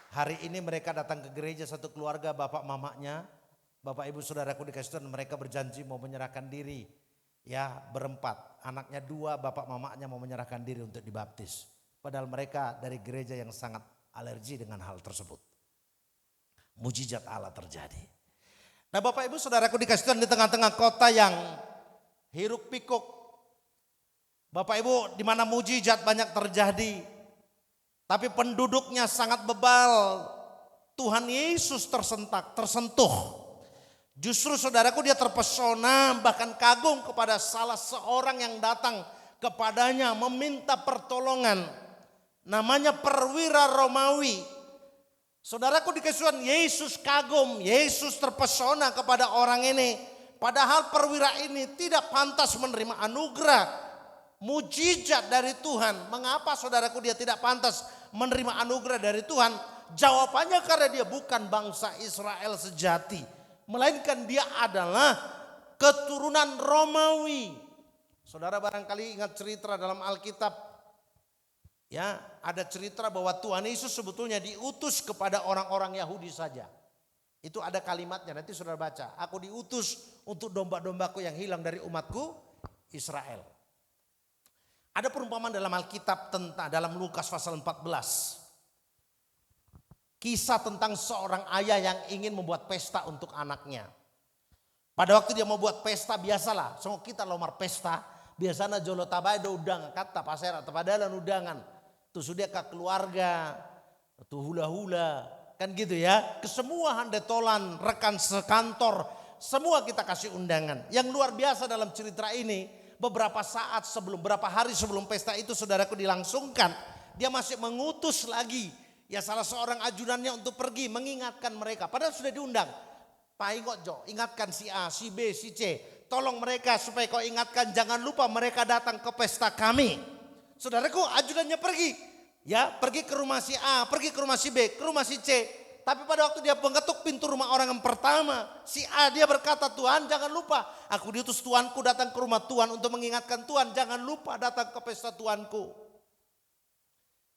Hari ini mereka datang ke gereja satu keluarga, bapak mamanya, Bapak Ibu saudaraku dikasih Tuhan, mereka berjanji mau menyerahkan diri. Ya, berempat, anaknya 2, bapak mamanya mau menyerahkan diri untuk dibaptis. Padahal mereka dari gereja yang sangat alergi dengan hal tersebut. Mujizat Allah terjadi. Nah Bapak Ibu saudaraku dikasih Tuhan, di tengah-tengah kota yang hiruk pikuk. Bapak Ibu di mana mujizat banyak terjadi. Tapi penduduknya sangat bebal. Tuhan Yesus tersentuh. Justru saudaraku dia terpesona bahkan kagum kepada salah seorang yang datang kepadanya meminta pertolongan. Namanya perwira Romawi. Saudaraku dikasih Tuhan, Yesus kagum, Yesus terpesona kepada orang ini. Padahal perwira ini tidak pantas menerima anugerah, mujizat dari Tuhan. Mengapa saudaraku dia tidak pantas menerima anugerah dari Tuhan? Jawabannya karena dia bukan bangsa Israel sejati. melainkan dia adalah keturunan Romawi. Saudara barangkali ingat cerita dalam Alkitab, ya, ada cerita bahwa Tuhan Yesus sebetulnya diutus kepada orang-orang Yahudi saja. Itu ada kalimatnya, nanti saudara baca. Aku diutus untuk domba-dombaku yang hilang dari umatku Israel. Ada perumpamaan dalam Alkitab tentang dalam Lukas pasal 14. Kisah tentang seorang ayah yang ingin membuat pesta untuk anaknya. Pada waktu dia mau buat pesta, biasalah, semua kita lomar pesta, biasanya jolo tabai do undangan, kata pasera tapadalan undangan. Tuh sudah ke keluarga, tuh hula-hula. Kan gitu ya, ke semua handetolan, rekan sekantor, semua kita kasih undangan. Yang luar biasa dalam cerita ini, beberapa hari sebelum pesta itu saudaraku dilangsungkan, dia masih mengutus lagi ya salah seorang ajudannya untuk pergi mengingatkan mereka. Padahal sudah diundang. Pak Ingojo, ingatkan si A, si B, si C. Tolong mereka supaya kau ingatkan, jangan lupa mereka datang ke pesta kami. Saudaraku, ajudannya pergi. Ya, pergi ke rumah si A, pergi ke rumah si B, ke rumah si C. Tapi pada waktu dia mengetuk pintu rumah orang yang pertama, si A dia berkata, Tuhan jangan lupa, aku diutus Tuanku datang ke rumah Tuhan untuk mengingatkan Tuhan, jangan lupa datang ke pesta Tuanku.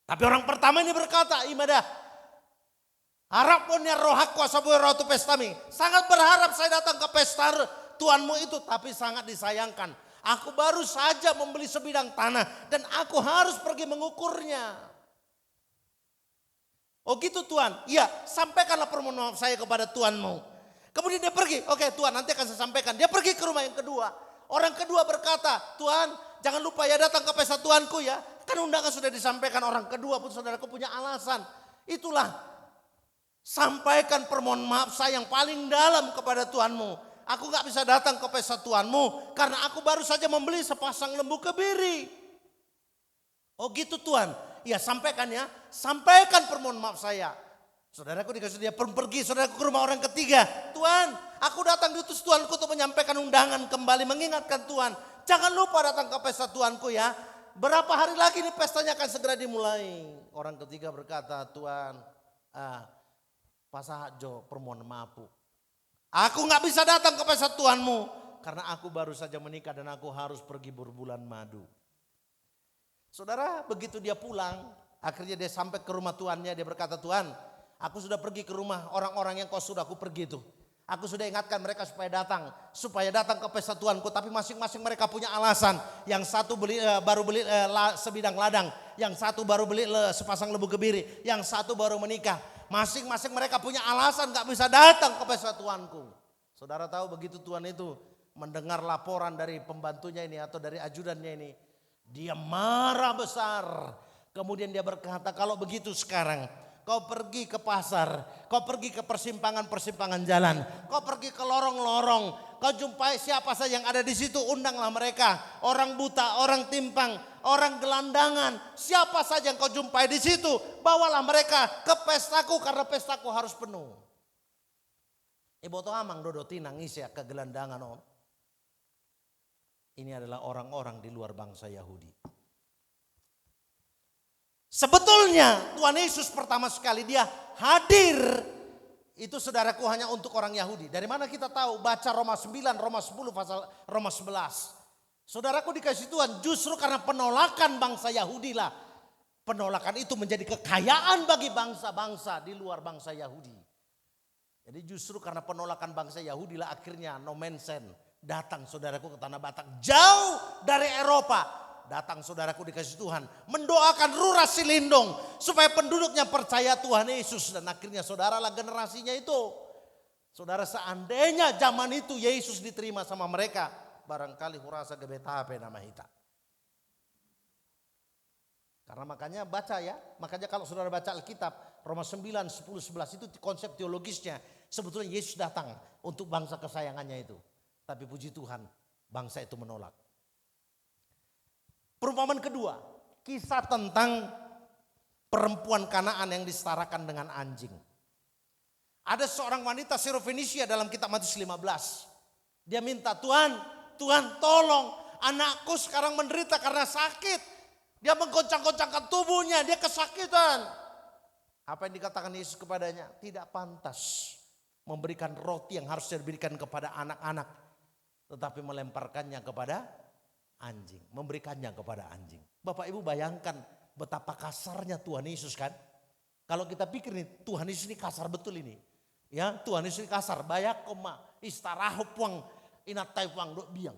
Tapi orang pertama ini berkata, ibadah, harap punya rohakku asabu rotu pestami. Sangat berharap saya datang ke pesta Tuanmu itu, tapi sangat disayangkan. Aku baru saja membeli sebidang tanah dan aku harus pergi mengukurnya. Oh gitu Tuhan, iya sampaikanlah permohonan maaf saya kepada Tuhanmu. Kemudian dia pergi, oke Tuhan nanti akan saya sampaikan. Dia pergi ke rumah yang kedua. Orang kedua berkata, Tuhan jangan lupa ya datang ke pesta Tuanku ya. Kan undangan sudah disampaikan, orang kedua pun saudaraku punya alasan. Itulah, sampaikan permohonan maaf saya yang paling dalam kepada Tuhanmu. Aku gak bisa datang ke pesta Tuhanmu karena aku baru saja membeli sepasang lembu kebiri. Oh gitu Tuhan. Ya sampaikan ya, sampaikan permohonan maaf saya. Saudaraku dikasih dia pergi, saudaraku ke rumah orang ketiga. Tuhan, aku datang diutus Tuhanku untuk menyampaikan undangan kembali, mengingatkan Tuhan. Jangan lupa datang ke pesta Tuhanku ya. Berapa hari lagi nih pestanya akan segera dimulai. Orang ketiga berkata, Tuhan, pasahajo permohonan maafku. Aku gak bisa datang ke pesta Tuhanmu karena aku baru saja menikah dan aku harus pergi berbulan madu. Saudara, begitu dia pulang, akhirnya dia sampai ke rumah tuannya, dia berkata, Tuhan, aku sudah pergi ke rumah orang-orang yang kau sudah aku pergi itu. Aku sudah ingatkan mereka supaya datang ke pesta Tuanku, tapi masing-masing mereka punya alasan. Yang satu baru beli sebidang ladang, yang satu baru beli sepasang lembu kebiri, yang satu baru menikah. Masing-masing mereka punya alasan gak bisa datang ke pesta Tuanku. Saudara tahu begitu Tuhan itu mendengar laporan dari pembantunya ini atau dari ajudannya ini. Dia marah besar. Kemudian dia berkata, kalau begitu sekarang kau pergi ke pasar, kau pergi ke persimpangan-persimpangan jalan, kau pergi ke lorong-lorong, kau jumpai siapa saja yang ada di situ, undanglah mereka. Orang buta, orang timpang, orang gelandangan, siapa saja yang kau jumpai di situ, bawalah mereka ke pestaku karena pestaku harus penuh. Ibu to amang dodo tinang isya ke gelandangan om. Ini adalah orang-orang di luar bangsa Yahudi. Sebetulnya Tuhan Yesus pertama sekali dia hadir. Itu saudaraku hanya untuk orang Yahudi. Dari mana kita tahu? Baca Roma 9, Roma 10, pasal Roma 11. Saudaraku dikasih Tuhan justru karena penolakan bangsa Yahudi lah. Penolakan itu menjadi kekayaan bagi bangsa-bangsa di luar bangsa Yahudi. Jadi justru karena penolakan bangsa Yahudi lah akhirnya no mensen. Datang saudaraku ke tanah Batak jauh dari Eropa. Datang saudaraku dikasih Tuhan mendoakan Rura Silindung supaya penduduknya percaya Tuhan Yesus. Dan akhirnya saudaralah generasinya itu. Saudara seandainya zaman itu Yesus diterima sama mereka. Barangkali hurasa gebetape nama kita. Karena makanya baca ya. Makanya kalau saudara baca Alkitab Roma 9, 10, 11 itu konsep teologisnya. Sebetulnya Yesus datang untuk bangsa kesayangannya itu. Tapi puji Tuhan bangsa itu menolak. Perumpamaan kedua, kisah tentang perempuan Kanaan yang disetarakan dengan anjing. Ada seorang wanita Sirofenisia dalam kitab Matius 15. Dia minta, Tuhan tolong anakku sekarang menderita karena sakit. Dia menggoncang-goncangkan tubuhnya, dia kesakitan. Apa yang dikatakan Yesus kepadanya? Tidak pantas memberikan roti yang harusnya diberikan kepada anak-anak, tetapi melemparkannya kepada anjing, memberikannya kepada anjing. Bapak Ibu bayangkan betapa kasarnya Tuhan Yesus kan? Kalau kita pikir nih Tuhan Yesus ini kasar betul ini. Ya, Tuhan Yesus ini kasar, bayak koma istarahu puang inatai puang dok biang.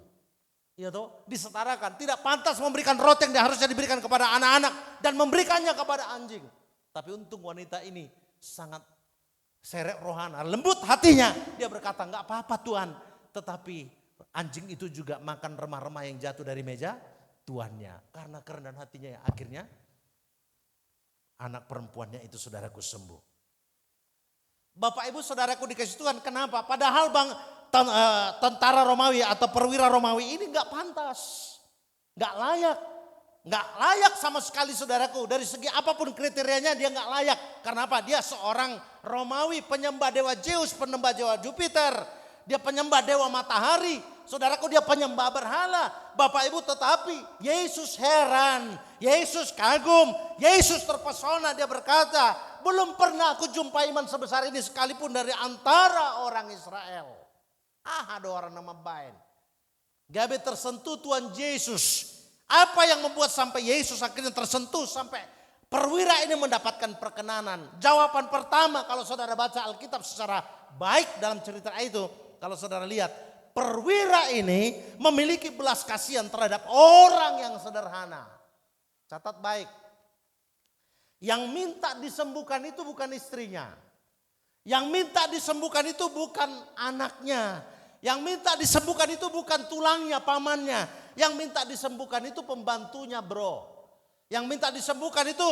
Ya toh, disetarakan, tidak pantas memberikan roti yang harusnya diberikan kepada anak-anak dan memberikannya kepada anjing. Tapi untung wanita ini sangat seret rohana, lembut hatinya. Dia berkata, enggak apa-apa Tuhan. Tetapi anjing itu juga makan remah-remah yang jatuh dari meja tuannya. Karena kerendahan hatinya ya akhirnya anak perempuannya itu saudaraku sembuh. Bapak Ibu saudaraku dikasih Tuhan, kenapa? Padahal tentara Romawi atau perwira Romawi ini enggak pantas. Enggak layak. Enggak layak sama sekali saudaraku. Dari segi apapun kriterianya dia enggak layak. Karena apa? Dia seorang Romawi penyembah dewa Zeus, penyembah dewa Jupiter. Dia penyembah dewa matahari. Saudaraku dia penyembah berhala. Bapak Ibu tetapi Yesus heran. Yesus kagum. Yesus terpesona. Dia berkata, belum pernah aku jumpa iman sebesar ini sekalipun dari antara orang Israel. Ada orang nama Bain. Gabe tersentuh Tuhan Yesus. Apa yang membuat sampai Yesus akhirnya tersentuh sampai perwira ini mendapatkan perkenanan? Jawaban pertama kalau saudara baca Alkitab secara baik dalam cerita itu. Kalau saudara lihat perwira ini memiliki belas kasihan terhadap orang yang sederhana. Catat baik. Yang minta disembuhkan itu bukan istrinya. Yang minta disembuhkan itu bukan anaknya. Yang minta disembuhkan itu bukan tulangnya, pamannya. Yang minta disembuhkan itu pembantunya bro. Yang minta disembuhkan itu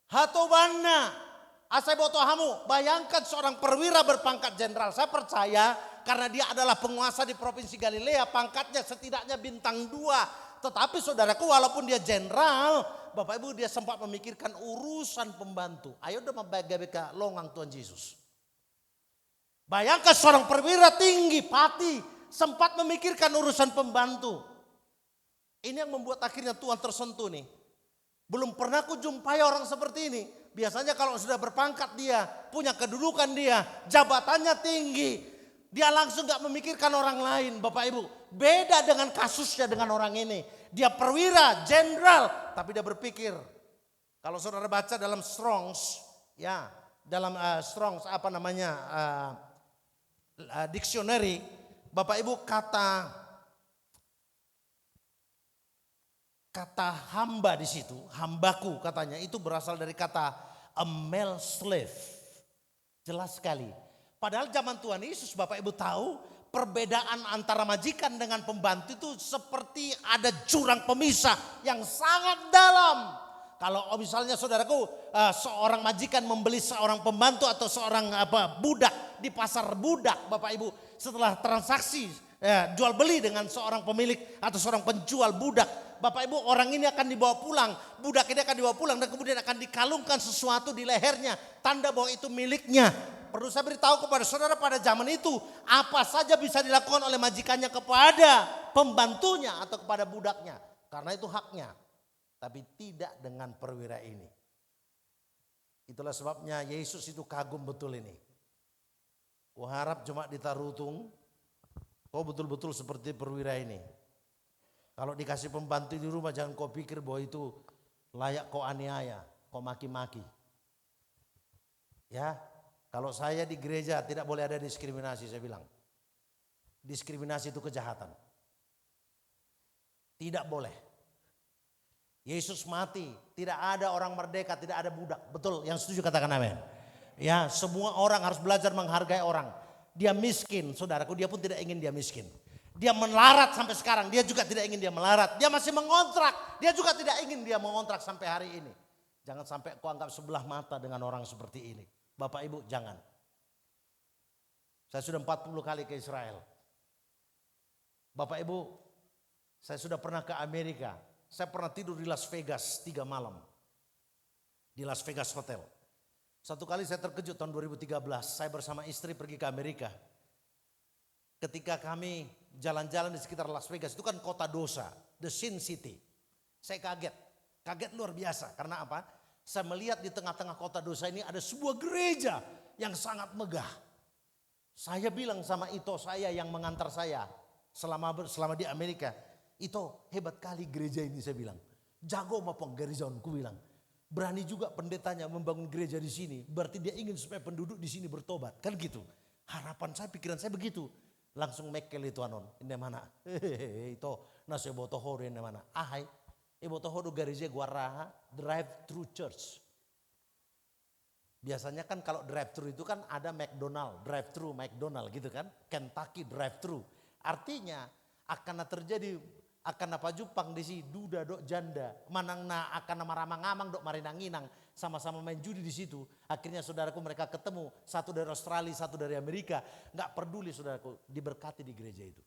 Hatobana. Asebotohamu. Bayangkan seorang perwira berpangkat jenderal. Saya percaya karena dia adalah penguasa di Provinsi Galilea. Pangkatnya setidaknya bintang 2. Tetapi saudaraku walaupun dia jenderal. Bapak Ibu dia sempat memikirkan urusan pembantu. Ayo udah membagi-bagi longang Tuhan Yesus. Bayangkan seorang perwira tinggi, pati, sempat memikirkan urusan pembantu. Ini yang membuat akhirnya Tuhan tersentuh nih. Belum pernah aku jumpai orang seperti ini. Biasanya kalau sudah berpangkat dia, punya kedudukan dia, jabatannya tinggi. Dia langsung gak memikirkan orang lain Bapak Ibu. Beda dengan kasusnya dengan orang ini. Dia perwira, jenderal, tapi dia berpikir. Kalau saudara baca dalam Strongs, ya dalam Strongs apa namanya dictionary, Bapak Ibu kata hamba di situ, hambaku katanya itu berasal dari kata a male slave. Jelas sekali. Padahal zaman Tuhan Yesus Bapak Ibu tahu perbedaan antara majikan dengan pembantu itu seperti ada jurang pemisah yang sangat dalam. Kalau misalnya saudaraku seorang majikan membeli seorang pembantu atau seorang budak di pasar budak Bapak Ibu. Setelah transaksi jual beli dengan seorang pemilik atau seorang penjual budak. Bapak Ibu orang ini akan dibawa pulang. Budak ini akan dibawa pulang dan kemudian akan dikalungkan sesuatu di lehernya. Tanda bahwa itu miliknya. Perlu saya beritahu kepada saudara pada zaman itu. Apa saja bisa dilakukan oleh majikannya kepada pembantunya atau kepada budaknya. Karena itu haknya. Tapi tidak dengan perwira ini. Itulah sebabnya Yesus itu kagum betul ini. Kuharap cuma ditarutung. Kau betul-betul seperti perwira ini. Kalau dikasih pembantu di rumah jangan kau pikir bahwa itu layak kau aniaya. Kau maki-maki. Ya. Kalau saya di gereja tidak boleh ada diskriminasi saya bilang. Diskriminasi itu kejahatan. Tidak boleh. Yesus mati, tidak ada orang merdeka, tidak ada budak. Betul, yang setuju katakan amin. Ya, semua orang harus belajar menghargai orang. Dia miskin, saudaraku, dia pun tidak ingin dia miskin. Dia melarat sampai sekarang, dia juga tidak ingin dia melarat. Dia masih mengontrak, dia juga tidak ingin dia mengontrak sampai hari ini. Jangan sampai kau anggap sebelah mata dengan orang seperti ini. Bapak Ibu jangan. Saya sudah 40 kali ke Israel. Bapak Ibu, saya sudah pernah ke Amerika. Saya pernah tidur di Las Vegas 3 malam. Di Las Vegas Hotel. Satu kali saya terkejut tahun 2013. Saya bersama istri pergi ke Amerika. Ketika kami jalan-jalan di sekitar Las Vegas. Itu kan kota dosa. The Sin City. Saya kaget. Kaget luar biasa. Karena apa? Saya melihat di tengah-tengah kota dosa ini ada sebuah gereja yang sangat megah. Saya bilang sama Ito saya yang mengantar saya selama di Amerika. Ito hebat kali gereja ini saya bilang. Jago sama penggerizawan ku bilang. Berani juga pendetanya membangun gereja di sini. Berarti dia ingin supaya penduduk di sini bertobat. Kan gitu. Harapan saya, pikiran saya begitu. Langsung mekel itu anon. Ini mana? Ito nasi boto hore ini mana? Ahai. Boto hore gereja gua raha drive thru church. Biasanya kan kalau drive-thru itu kan ada McDonald, drive-thru McDonald gitu kan. Kentucky drive-thru. Artinya akan terjadi, akan apa jupang di si duda dok janda. Manang na akan maramang-amang dok marinanginang. Sama-sama main judi di situ. Akhirnya saudaraku mereka ketemu. Satu dari Australia, satu dari Amerika. Gak peduli saudaraku, diberkati di gereja itu.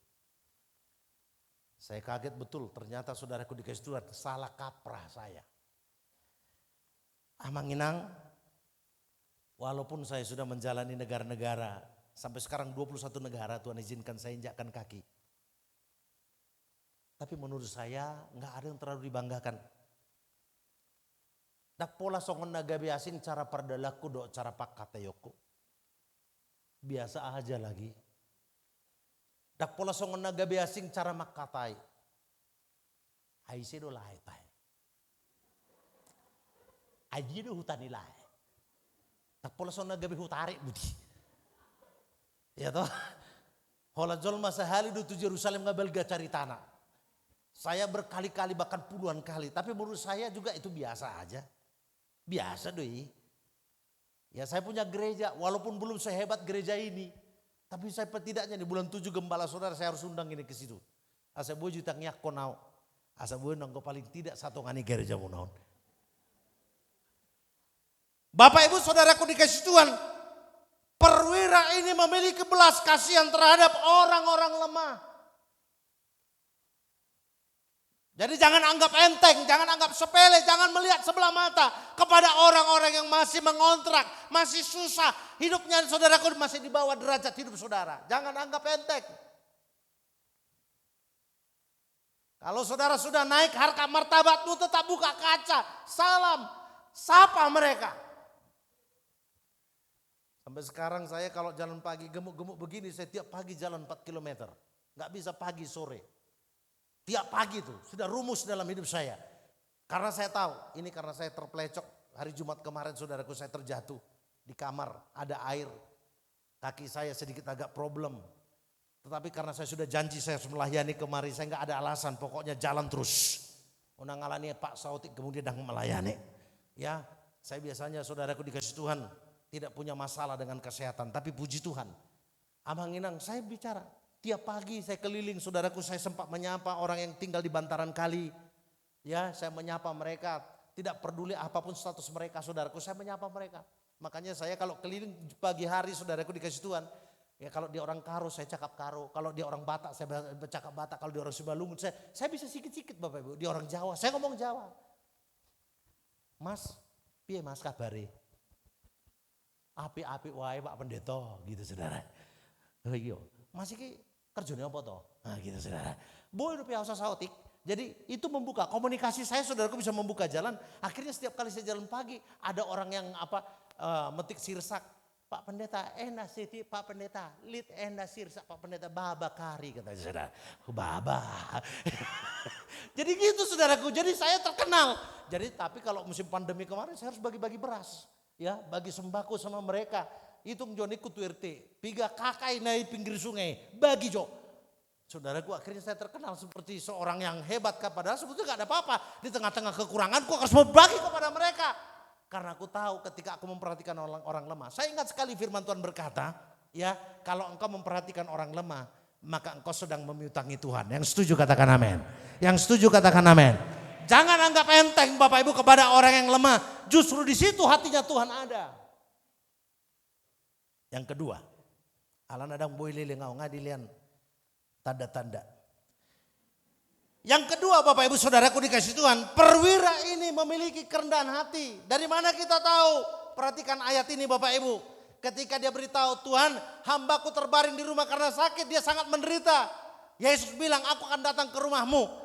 Saya kaget betul, ternyata saudaraku dikasih Tuhan. Salah kaprah saya. Amanginang. Walaupun saya sudah menjalani negara-negara, sampai sekarang 21 negara Tuhan izinkan saya injakkan kaki. Tapi menurut saya nggak ada yang terlalu dibanggakan. Dak pola songon naga biasin cara pardalaku do cara pak katayoko. Biasa aja lagi. Dak pola songon naga biasin cara makatai. Aise do lahai tai. Aji do hutani lahai. Tak pola sona gabi hutarik budi. Ya toh. Hola jol masa hali du tu Yerusalem ngabel cari tanah. Saya berkali-kali bahkan puluhan kali. Tapi menurut saya juga itu biasa aja. Biasa doi. Ya saya punya gereja walaupun belum sehebat gereja ini. Tapi saya setidaknya di bulan 7 gembala saudara saya harus undang ini ke situ. Asa boju tangyak konau. Asa boju nangko paling tidak satu ngani gereja munaon. Bapak Ibu saudaraku dikasih Tuhan, perwira ini memiliki belas kasihan terhadap orang-orang lemah. Jadi jangan anggap enteng, jangan anggap sepele, jangan melihat sebelah mata kepada orang-orang yang masih mengontrak, masih susah. Hidupnya saudaraku masih di bawah derajat hidup saudara. Jangan anggap enteng. Kalau saudara sudah naik harkat martabatmu tetap buka kaca. Salam, sapa mereka. Sampai sekarang saya kalau jalan pagi gemuk-gemuk begini saya tiap pagi jalan 4 km. Gak bisa pagi sore. Tiap pagi tuh sudah rumus dalam hidup saya. Karena saya tahu ini karena saya terpelecok hari Jumat kemarin saudaraku saya terjatuh di kamar ada air. Kaki saya sedikit agak problem. Tetapi karena saya sudah janji saya harus melayani kemari saya gak ada alasan pokoknya jalan terus. Unang ngalani Pak Sautik kemudian dah melayani. Ya saya biasanya saudaraku dikasih Tuhan. Tidak punya masalah dengan kesehatan. Tapi puji Tuhan. Amanginang saya bicara. Tiap pagi saya keliling saudaraku saya sempat menyapa orang yang tinggal di bantaran kali. Ya saya menyapa mereka. Tidak peduli apapun status mereka saudaraku saya menyapa mereka. Makanya saya kalau keliling pagi hari saudaraku dikasih Tuhan. Ya kalau dia orang Karo saya cakap Karo. Kalau dia orang Batak saya bercakap Batak. Kalau dia orang Simalungun saya bisa sikit-sikit Bapak Ibu. Dia orang Jawa saya ngomong Jawa. Mas, piye mas kabare? Api-api wae Pak Pendeta gitu saudara. Oh iya, masih ki kerjanya apa toh? Nah gitu saudara. Boy rupiah usah sautik. Jadi itu membuka komunikasi saya saudaraku bisa membuka jalan. Akhirnya setiap kali saya jalan pagi ada orang yang metik sirsak. Pak Pendeta, siti Pak Pendeta, lit sirsak Pak Pendeta baba kari kata saudara. Baba. Jadi gitu saudaraku. Jadi saya terkenal. Jadi tapi kalau musim pandemi kemarin saya harus bagi-bagi beras. Ya bagi sembako sama mereka. Hitung Joni kutu RT. Piga kakai naik pinggir sungai. Bagi Jo. Saudaraku akhirnya saya terkenal seperti seorang yang hebat. Padahal sebetulnya gak ada apa-apa. Di tengah-tengah kekuranganku harus berbagi kepada mereka. Karena aku tahu ketika aku memperhatikan orang lemah. Saya ingat sekali firman Tuhan berkata. Ya kalau engkau memperhatikan orang lemah. Maka engkau sedang memiutangi Tuhan. Yang setuju katakan amin. Yang setuju katakan amin. Jangan anggap enteng Bapak Ibu kepada orang yang lemah. Justru di situ hatinya Tuhan ada. Yang kedua. Alan adang boy lele ngau ngadilian. Tanda-tanda. Yang kedua Bapak Ibu Saudaraku dikasih Tuhan. Perwira ini memiliki kerendahan hati. Dari mana kita tahu? Perhatikan ayat ini Bapak Ibu. Ketika dia beritahu Tuhan hambaku terbaring di rumah karena sakit. Dia sangat menderita. Yesus bilang aku akan datang ke rumahmu.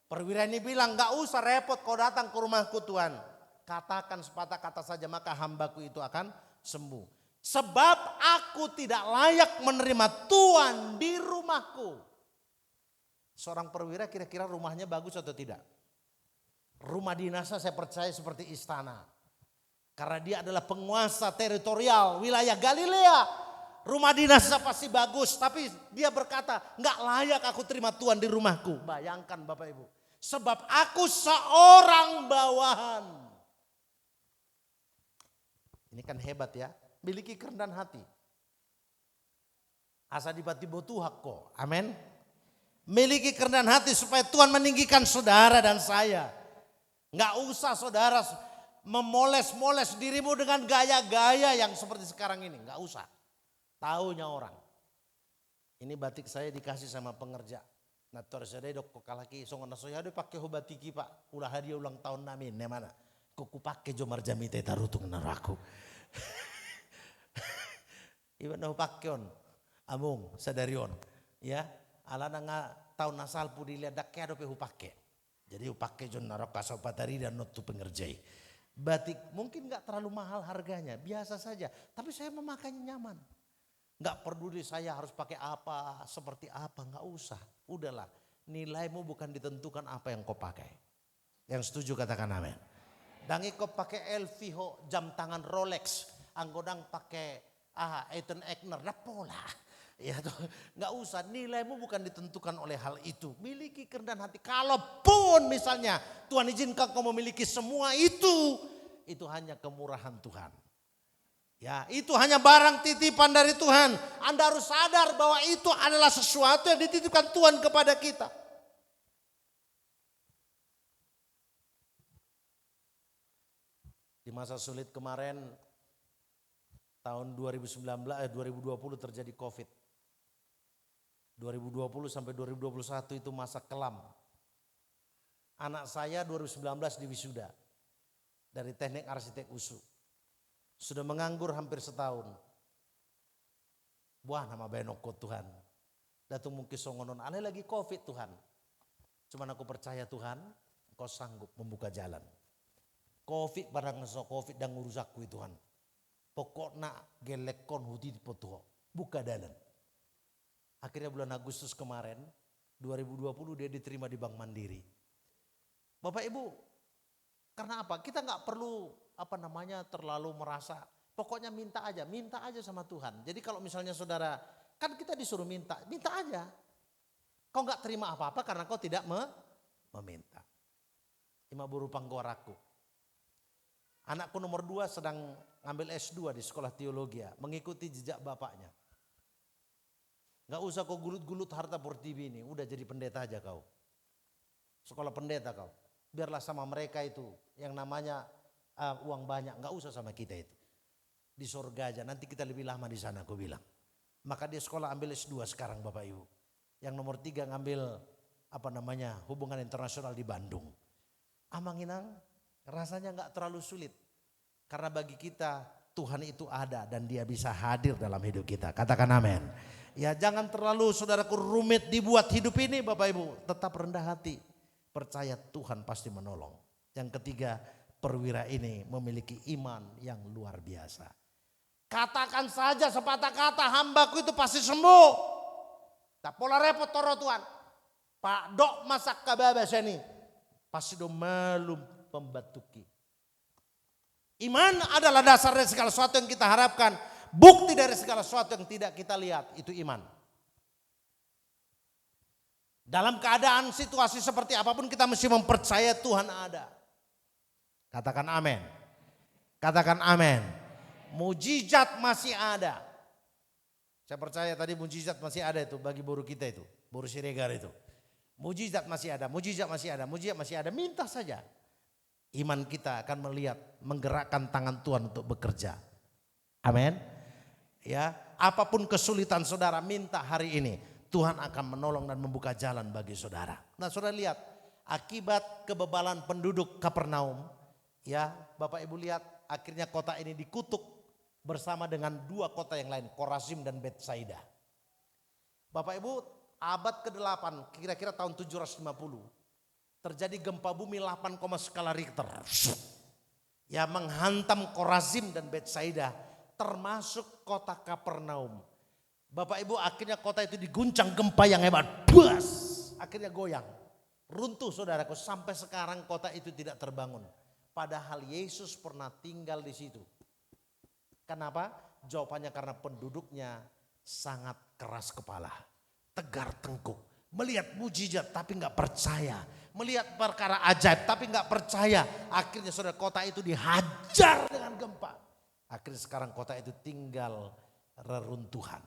Perwira ini bilang gak usah repot kau datang ke rumahku Tuhan. Katakan sepatah kata saja maka hambaku itu akan sembuh. Sebab aku tidak layak menerima tuan di rumahku. Seorang perwira kira-kira rumahnya bagus atau tidak? Rumah dinasnya saya percaya seperti istana. Karena dia adalah penguasa teritorial wilayah Galilea. Rumah dinasnya pasti bagus, tapi dia berkata, nggak layak aku terima tuan di rumahku. Bayangkan Bapak Ibu. Sebab aku seorang bawahan. Ini kan hebat ya. Miliki kerendahan hati. Asa dibati-bati Tuhan kok. Amin. Miliki kerendahan hati supaya Tuhan meninggikan saudara dan saya. Nggak usah saudara memoles-moles dirimu dengan gaya-gaya yang seperti sekarang ini. Nggak usah. Taunya orang. Ini batik saya dikasih sama pengerja. Nah terus ada dok kalaki songon nasoya ada pakai batiki pak. Ulah hadiah ulang tahun namin. Ne mana? Kuku pakai jomar jamite tarutung naraku. Iwan no pakyon. Amung sadarion. Ya. Ala nga tahun nasal pu dilihat daknya ada pakai. Jadi pakai jon narok kasopatari dan not tu pengerjai. Batik mungkin nggak terlalu mahal harganya, biasa saja. Tapi saya memakainya nyaman. Nggak peduli saya harus pakai apa, seperti apa, nggak usah. Udahlah, nilaimu bukan ditentukan apa yang kau pakai. Yang setuju katakan amin. Dan kau pakai LV jam tangan Rolex, anggodang pakai Eton Egner, nah pola. Ya tuh, nggak usah, nilaimu bukan ditentukan oleh hal itu. Miliki kerendahan hati. Kalaupun misalnya Tuhan izinkan kau memiliki semua itu hanya kemurahan Tuhan. Ya, itu hanya barang titipan dari Tuhan. Anda harus sadar bahwa itu adalah sesuatu yang dititipkan Tuhan kepada kita. Di masa sulit kemarin tahun 2020 terjadi Covid. 2020 sampai 2021 itu masa kelam. Anak saya 2019 di wisuda dari teknik arsitek USU. Sudah menganggur hampir setahun. Buah nama benokko Tuhan. Datung mungkin songonon aneh lagi Covid Tuhan. Cuman aku percaya Tuhan, Engkau sanggup membuka jalan. Covid barang so Covid dan ngurusakku Tuhan. Pokoknya gelekon hudi di potuho. Buka jalan. Akhirnya bulan Agustus kemarin 2020 dia diterima di Bank Mandiri. Bapak Ibu, karena apa? Kita nggak perlu terlalu merasa. Pokoknya minta aja sama Tuhan. Jadi kalau misalnya saudara, kan kita disuruh minta aja. Kau nggak terima apa-apa karena kau tidak meminta. Ima buru panggoraku. Anakku nomor 2 sedang ngambil S2 di sekolah teologi, mengikuti jejak bapaknya. Gak usah kau gulut-gulut harta portibi ini, udah jadi pendeta aja kau. Sekolah pendeta kau. Biarlah sama mereka itu yang namanya uang banyak, gak usah sama kita itu. Di surga aja, nanti kita lebih lama di sana aku bilang. Maka dia sekolah ambil S2 sekarang Bapak Ibu. Yang nomor 3 ngambil hubungan internasional di Bandung. Amanginang rasanya gak terlalu sulit. Karena bagi kita Tuhan itu ada dan dia bisa hadir dalam hidup kita. Katakan amin. Ya jangan terlalu saudaraku rumit dibuat hidup ini Bapak Ibu. Tetap rendah hati. Percaya Tuhan pasti menolong. Yang ketiga, perwira ini memiliki iman yang luar biasa. Katakan saja sepatah kata, hambaku itu pasti sembuh. Tak pola repot toro Tuhan. Pak dok masak kababas ini. Pasti do melum pembatuki. Iman adalah dasar dari segala sesuatu yang kita harapkan. Bukti dari segala sesuatu yang tidak kita lihat, itu iman. Dalam keadaan situasi seperti apapun kita mesti mempercaya Tuhan ada. Katakan amin. Katakan amin. Mujizat masih ada. Saya percaya tadi mujizat masih ada itu bagi buruh kita itu. Buruh Siregar itu. Mujizat masih ada, mujizat masih ada, mujizat masih ada. Minta saja. Iman kita akan melihat, menggerakkan tangan Tuhan untuk bekerja. Amin. Ya, apapun kesulitan saudara minta hari ini, Tuhan akan menolong dan membuka jalan bagi saudara. Nah, saudara lihat akibat kebebalan penduduk Kapernaum, ya, Bapak Ibu lihat akhirnya kota ini dikutuk bersama dengan 2 kota yang lain, Korazim dan Betsaida. Bapak Ibu, abad ke-8 kira-kira tahun 750 terjadi gempa bumi 8, skala Richter. Ya menghantam Korazim dan Betsaida. termasuk kota Kapernaum. Bapak Ibu, akhirnya kota itu diguncang gempa yang hebat. Buas! Akhirnya goyang. Runtuh saudaraku, sampai sekarang kota itu tidak terbangun. Padahal Yesus pernah tinggal di situ. Kenapa? Jawabannya karena penduduknya sangat keras kepala. Tegar tengkuk. Melihat mujizat tapi nggak percaya. Melihat perkara ajaib tapi nggak percaya. Akhirnya saudara, kota itu dihajar dengan gempa. Akhirnya sekarang kota itu tinggal reruntuhan.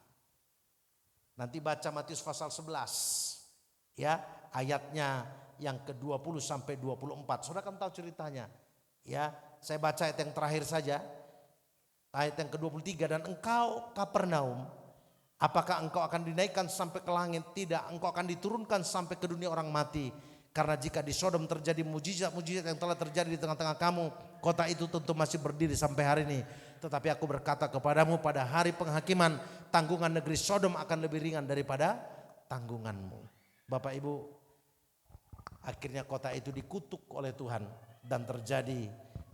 Nanti baca Matius pasal 11 ya, ayatnya yang ke-20 sampai 24. Saudara kan tahu ceritanya. Ya, saya baca ayat yang terakhir saja. Ayat yang ke-23, dan engkau Kapernaum, apakah engkau akan dinaikkan sampai ke langit? Tidak, engkau akan diturunkan sampai ke dunia orang mati. Karena jika di Sodom terjadi mujizat-mujizat yang telah terjadi di tengah-tengah kamu, kota itu tentu masih berdiri sampai hari ini. Tetapi aku berkata kepadamu, pada hari penghakiman tanggungan negeri Sodom akan lebih ringan daripada tanggunganmu. Bapak Ibu, akhirnya kota itu dikutuk oleh Tuhan dan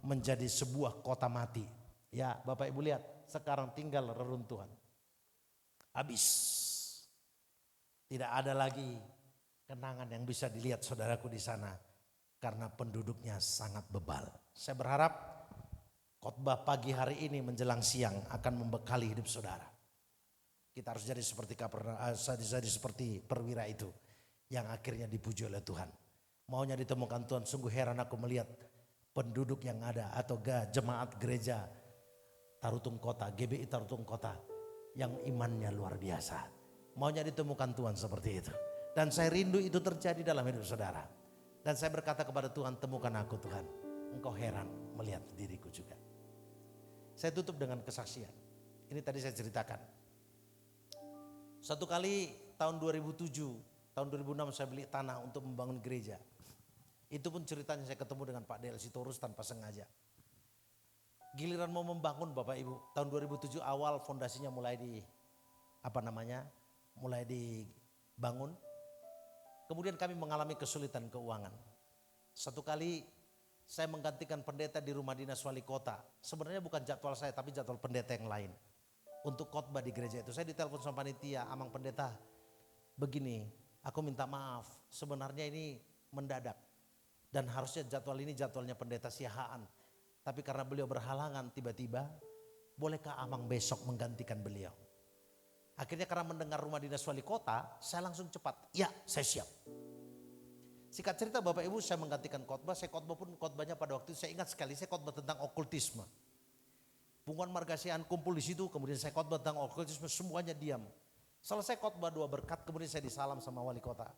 menjadi sebuah kota mati. Ya, Bapak Ibu lihat, sekarang tinggal reruntuhan. Habis. Tidak ada lagi kenangan yang bisa dilihat saudaraku di sana karena penduduknya sangat bebal. Saya berharap khotbah pagi hari ini menjelang siang akan membekali hidup saudara. Kita harus jadi seperti perwira itu yang akhirnya dipuji oleh Tuhan. Maunya ditemukan Tuhan, sungguh heran aku melihat penduduk yang ada atau jemaat gereja Tarutung Kota, GBI Tarutung Kota yang imannya luar biasa. Maunya ditemukan Tuhan seperti itu. Dan saya rindu itu terjadi dalam hidup saudara. Dan saya berkata kepada Tuhan, temukan aku Tuhan. Engkau heran melihat diriku juga. Saya tutup dengan kesaksian. Ini tadi saya ceritakan. Satu kali tahun 2007, tahun 2006 saya beli tanah untuk membangun gereja. Itu pun ceritanya saya ketemu dengan Pak Del Sitorus tanpa sengaja. Giliran mau membangun Bapak Ibu, tahun 2007 awal fondasinya mulai dibangun. Kemudian kami mengalami kesulitan keuangan. Satu kali saya menggantikan pendeta di rumah dinas wali kota. Sebenarnya bukan jadwal saya tapi jadwal pendeta yang lain. Untuk khotbah di gereja itu. Saya ditelepon sama panitia, Amang pendeta, begini, aku minta maaf. Sebenarnya ini mendadak. Dan harusnya jadwal ini jadwalnya pendeta Siahaan. Tapi karena beliau berhalangan tiba-tiba, bolehkah Amang besok menggantikan beliau? Akhirnya karena mendengar rumah dinas wali kota, saya langsung cepat, ya saya siap. Singkat cerita Bapak Ibu, saya menggantikan khotbah. Saya khotbahnya pada waktu itu saya ingat sekali, saya khotbah tentang okultisme. Punggungan Margasian kumpul di situ, kemudian saya khotbah tentang okultisme, semuanya diam. Selesai khotbah 2 berkat, kemudian saya disalam sama wali kota.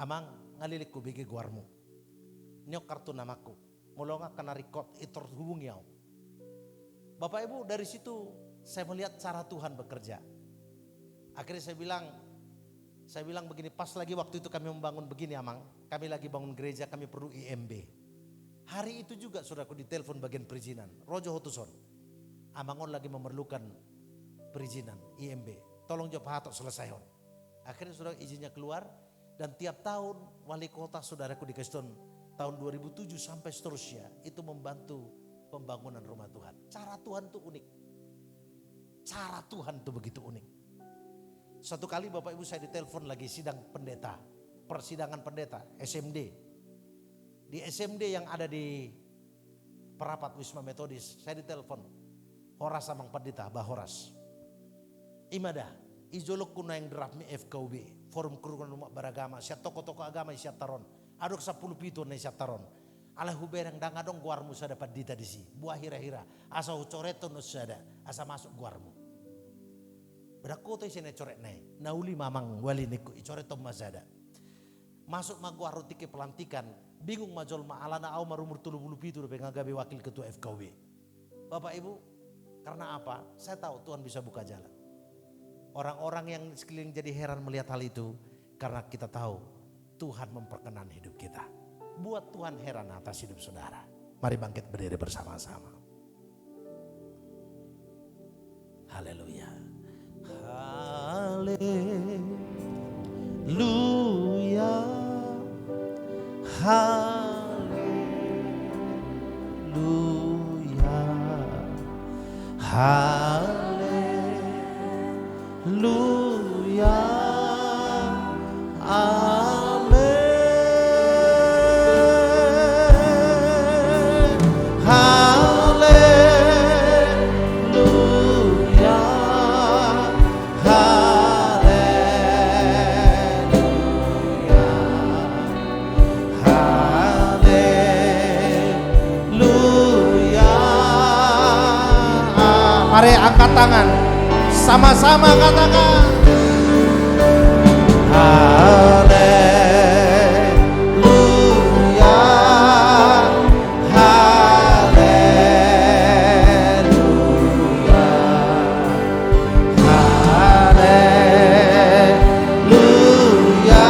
Amang ngalilikku bigi guarmu. Nyok kartu namaku. Mulonga kena record itu hubungi aku. Bapak Ibu, dari situ saya melihat cara Tuhan bekerja. Akhirnya saya bilang begini, pas lagi waktu itu kami membangun begini Amang, kami lagi bangun gereja, kami perlu IMB. Hari itu juga saudaraku ditelepon bagian perizinan, Rojo Hotuson. Amangon lagi memerlukan perizinan IMB, tolong jawab hatok selesaikan. Akhirnya saudara izinnya keluar dan tiap tahun wali kota saudaraku di Keston tahun 2007 sampai seterusnya itu membantu pembangunan rumah Tuhan. Cara Tuhan itu unik. Cara Tuhan itu begitu unik. Satu kali Bapak Ibu saya ditelepon lagi sidang pendeta, persidangan pendeta SMD. Di SMD yang ada di Perapat Wisma Metodis, saya ditelepon. Horas Amang pendeta, Bah Horas. Imada, ijolok kuna yang derapmi FKUB, forum kerukunan umat beragama, siap toko-toko agama siap taron. Aduk 10 pitu na siap taron. Ala hubereng dangadong guarmu sa dapat dita disi. Buah hira-hira. Asa ucoreto no sada. Asa masuk guarmu. Berako to isine coret nai. Nauli mamang wali niku icoreto mazada. Masuk maguaru tike pelantikan. Bingung majol maalana au marumur 30 pitu ngagabe wakil ketua FKW. Bapak Ibu, karena apa? Saya tahu Tuhan bisa buka jalan. Orang-orang yang sekeliling jadi heran melihat hal itu karena kita tahu Tuhan memperkenan hidup kita. Buat Tuhan heran atas hidup saudara. Mari bangkit berdiri bersama-sama. Haleluya. Haleluya. Haleluya. Haleluya. Amin. Haleluya. Haleluya. Haleluya. Mari angkat tangan, sama-sama katakan. Haleluya. Haleluya. Haleluya.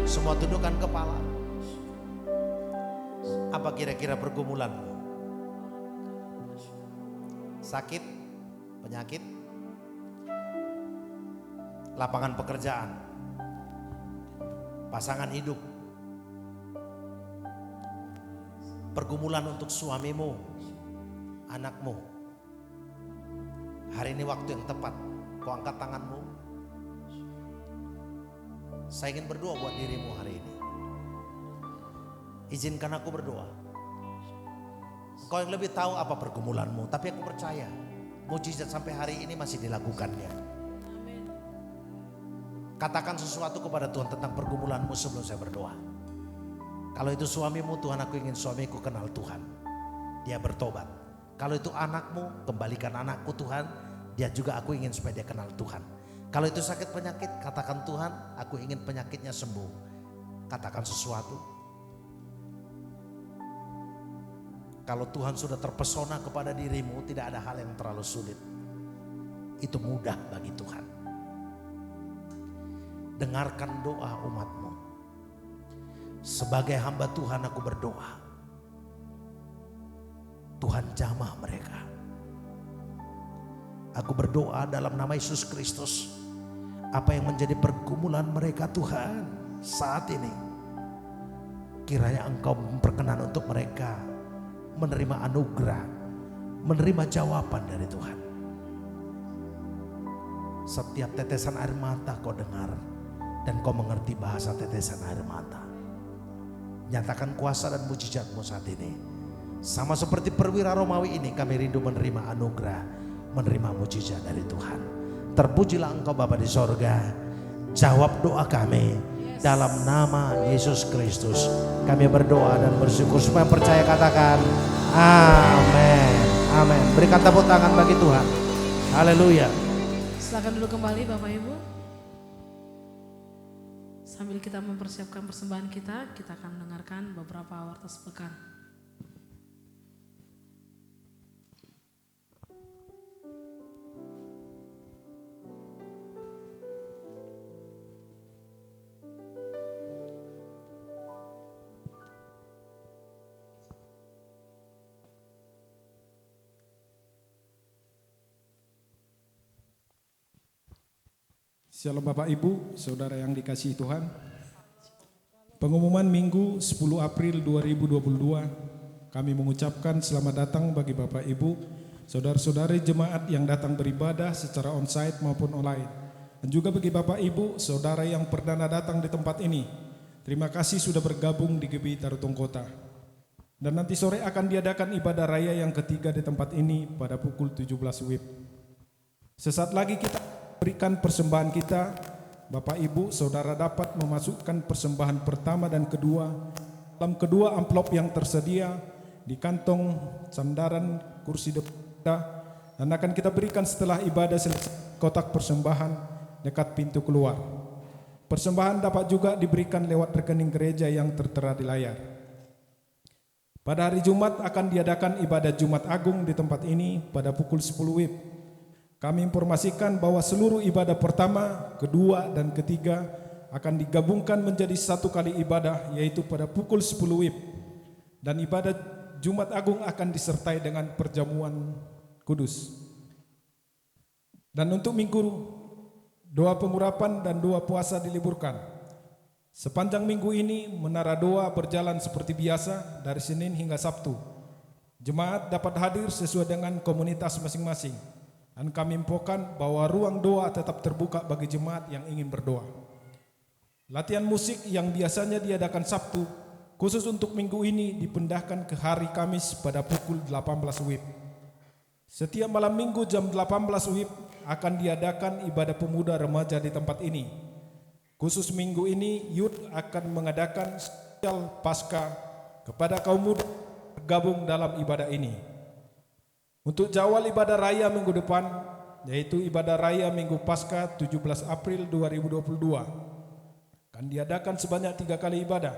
Semua tundukkan kepala. Apa kira-kira pergumulanmu? Sakit, penyakit, lapangan pekerjaan, pasangan hidup, pergumulan untuk suamimu, anakmu. Hari ini waktu yang tepat. Kau angkat tanganmu. Saya ingin berdoa buat dirimu hari ini. Izinkan aku berdoa. Kau yang lebih tahu apa pergumulanmu, tapi aku percaya mujizat sampai hari ini masih dilakukannya. Katakan sesuatu kepada Tuhan tentang pergumulanmu sebelum saya berdoa. Kalau itu suamimu, Tuhan, aku ingin suamiku kenal Tuhan, dia bertobat. Kalau itu anakmu, kembalikan anakku Tuhan, dia juga aku ingin supaya dia kenal Tuhan. Kalau itu sakit penyakit, katakan Tuhan, aku ingin penyakitnya sembuh. Katakan sesuatu. Kalau Tuhan sudah terpesona kepada dirimu, tidak ada hal yang terlalu sulit. Itu mudah bagi Tuhan. Dengarkan doa umatmu. Sebagai hamba Tuhan aku berdoa. Tuhan jamah mereka. Aku berdoa dalam nama Yesus Kristus. Apa yang menjadi pergumulan mereka Tuhan saat ini, kiranya Engkau berkenan untuk mereka menerima anugerah, menerima jawaban dari Tuhan. Setiap tetesan air mata kau dengar dan kau mengerti bahasa tetesan air mata. Nyatakan kuasa dan mujizatmu saat ini. Sama seperti perwira Romawi ini, kami rindu menerima anugerah, menerima mujizat dari Tuhan. Terpujilah Engkau Bapa di sorga. Jawab doa kami dalam nama Yesus Kristus. Kami berdoa dan bersyukur. Supaya percaya katakan amin. Amin. Berikan tepuk tangan bagi Tuhan. Haleluya. Silakan dulu kembali Bapak Ibu. Sambil kita mempersiapkan persembahan kita akan mendengarkan beberapa warta sepekan. Shalom Bapak Ibu, Saudara yang dikasihi Tuhan. Pengumuman Minggu 10 April 2022, kami mengucapkan selamat datang bagi Bapak Ibu, Saudara-saudari jemaat yang datang beribadah secara onsite maupun online. Dan juga bagi Bapak Ibu, Saudara yang perdana datang di tempat ini. Terima kasih sudah bergabung di GBI Tarutung Kota. Dan nanti sore akan diadakan ibadah raya yang ketiga di tempat ini pada pukul 17 WIB. Sesaat lagi kita berikan persembahan kita. Bapak Ibu Saudara dapat memasukkan persembahan pertama dan kedua dalam kedua amplop yang tersedia di kantong sandaran kursi depan, dan akan kita berikan setelah ibadah selesai kotak persembahan dekat pintu keluar. Persembahan dapat juga diberikan lewat rekening gereja yang tertera di layar. Pada hari Jumat akan diadakan ibadah Jumat Agung di tempat ini pada pukul 10 WIB. Kami informasikan bahwa seluruh ibadah pertama, kedua, dan ketiga akan digabungkan menjadi satu kali ibadah, yaitu pada pukul 10 WIB. Dan ibadah Jumat Agung akan disertai dengan perjamuan kudus. Dan untuk minggu, doa pengurapan dan doa puasa diliburkan. Sepanjang minggu ini menara doa berjalan seperti biasa dari Senin hingga Sabtu. Jemaat dapat hadir sesuai dengan komunitas masing-masing. Dan kami infokan bahwa ruang doa tetap terbuka bagi jemaat yang ingin berdoa. Latihan musik yang biasanya diadakan Sabtu, khusus untuk minggu ini dipindahkan ke hari Kamis pada pukul 18 WIB. Setiap malam minggu jam 18 WIB akan diadakan ibadah pemuda remaja di tempat ini. Khusus minggu ini, Youth akan mengadakan spesial Paskah kepada kaum muda bergabung dalam ibadah ini. Untuk jadwal ibadah raya minggu depan, yaitu ibadah raya Minggu Paskah 17 April 2022, akan diadakan sebanyak 3 kali ibadah,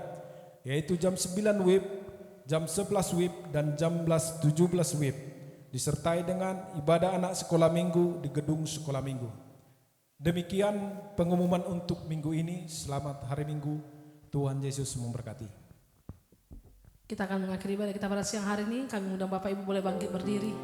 yaitu jam 9 WIB, jam 11 WIB, dan jam 17 WIB, disertai dengan ibadah anak sekolah minggu di gedung sekolah minggu. Demikian pengumuman untuk minggu ini. Selamat hari Minggu, Tuhan Yesus memberkati. Kita akan mengakhiri ibadah kita pada siang hari ini. Kami undang Bapak Ibu boleh bangkit berdiri.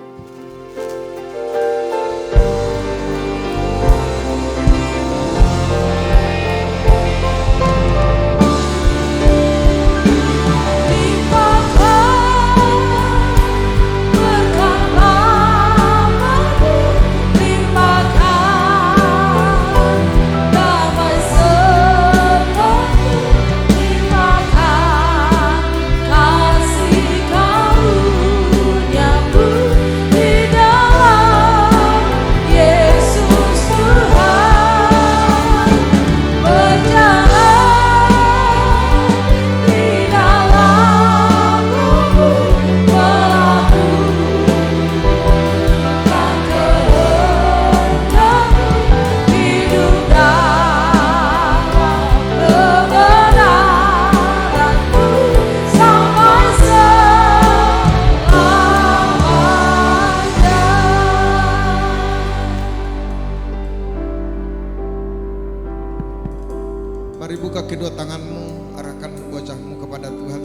Mari buka kedua tanganmu, arahkan wajahmu kepada Tuhan.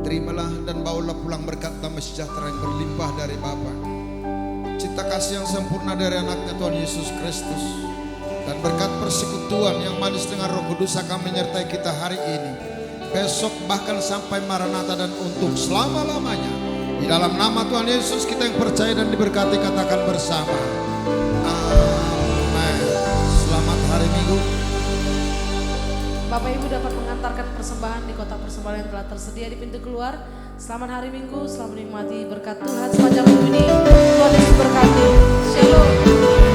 Terimalah dan bawalah pulang berkat damai sejahtera yang berlimpah dari Bapa, cinta kasih yang sempurna dari anaknya Tuhan Yesus Kristus, dan berkat persekutuan yang manis dengan Roh Kudus akan menyertai kita hari ini, besok, bahkan sampai Maranatha dan untuk selama-lamanya. Di dalam nama Tuhan Yesus kita yang percaya dan diberkati katakan bersama, amin. Selamat hari Minggu. Bapak Ibu dapat mengantarkan persembahan di kotak persembahan yang telah tersedia di pintu keluar. Selamat hari Minggu, selamat menikmati berkat Tuhan sepanjang minggu ini. Tuhan Yesus berkati. Shalom.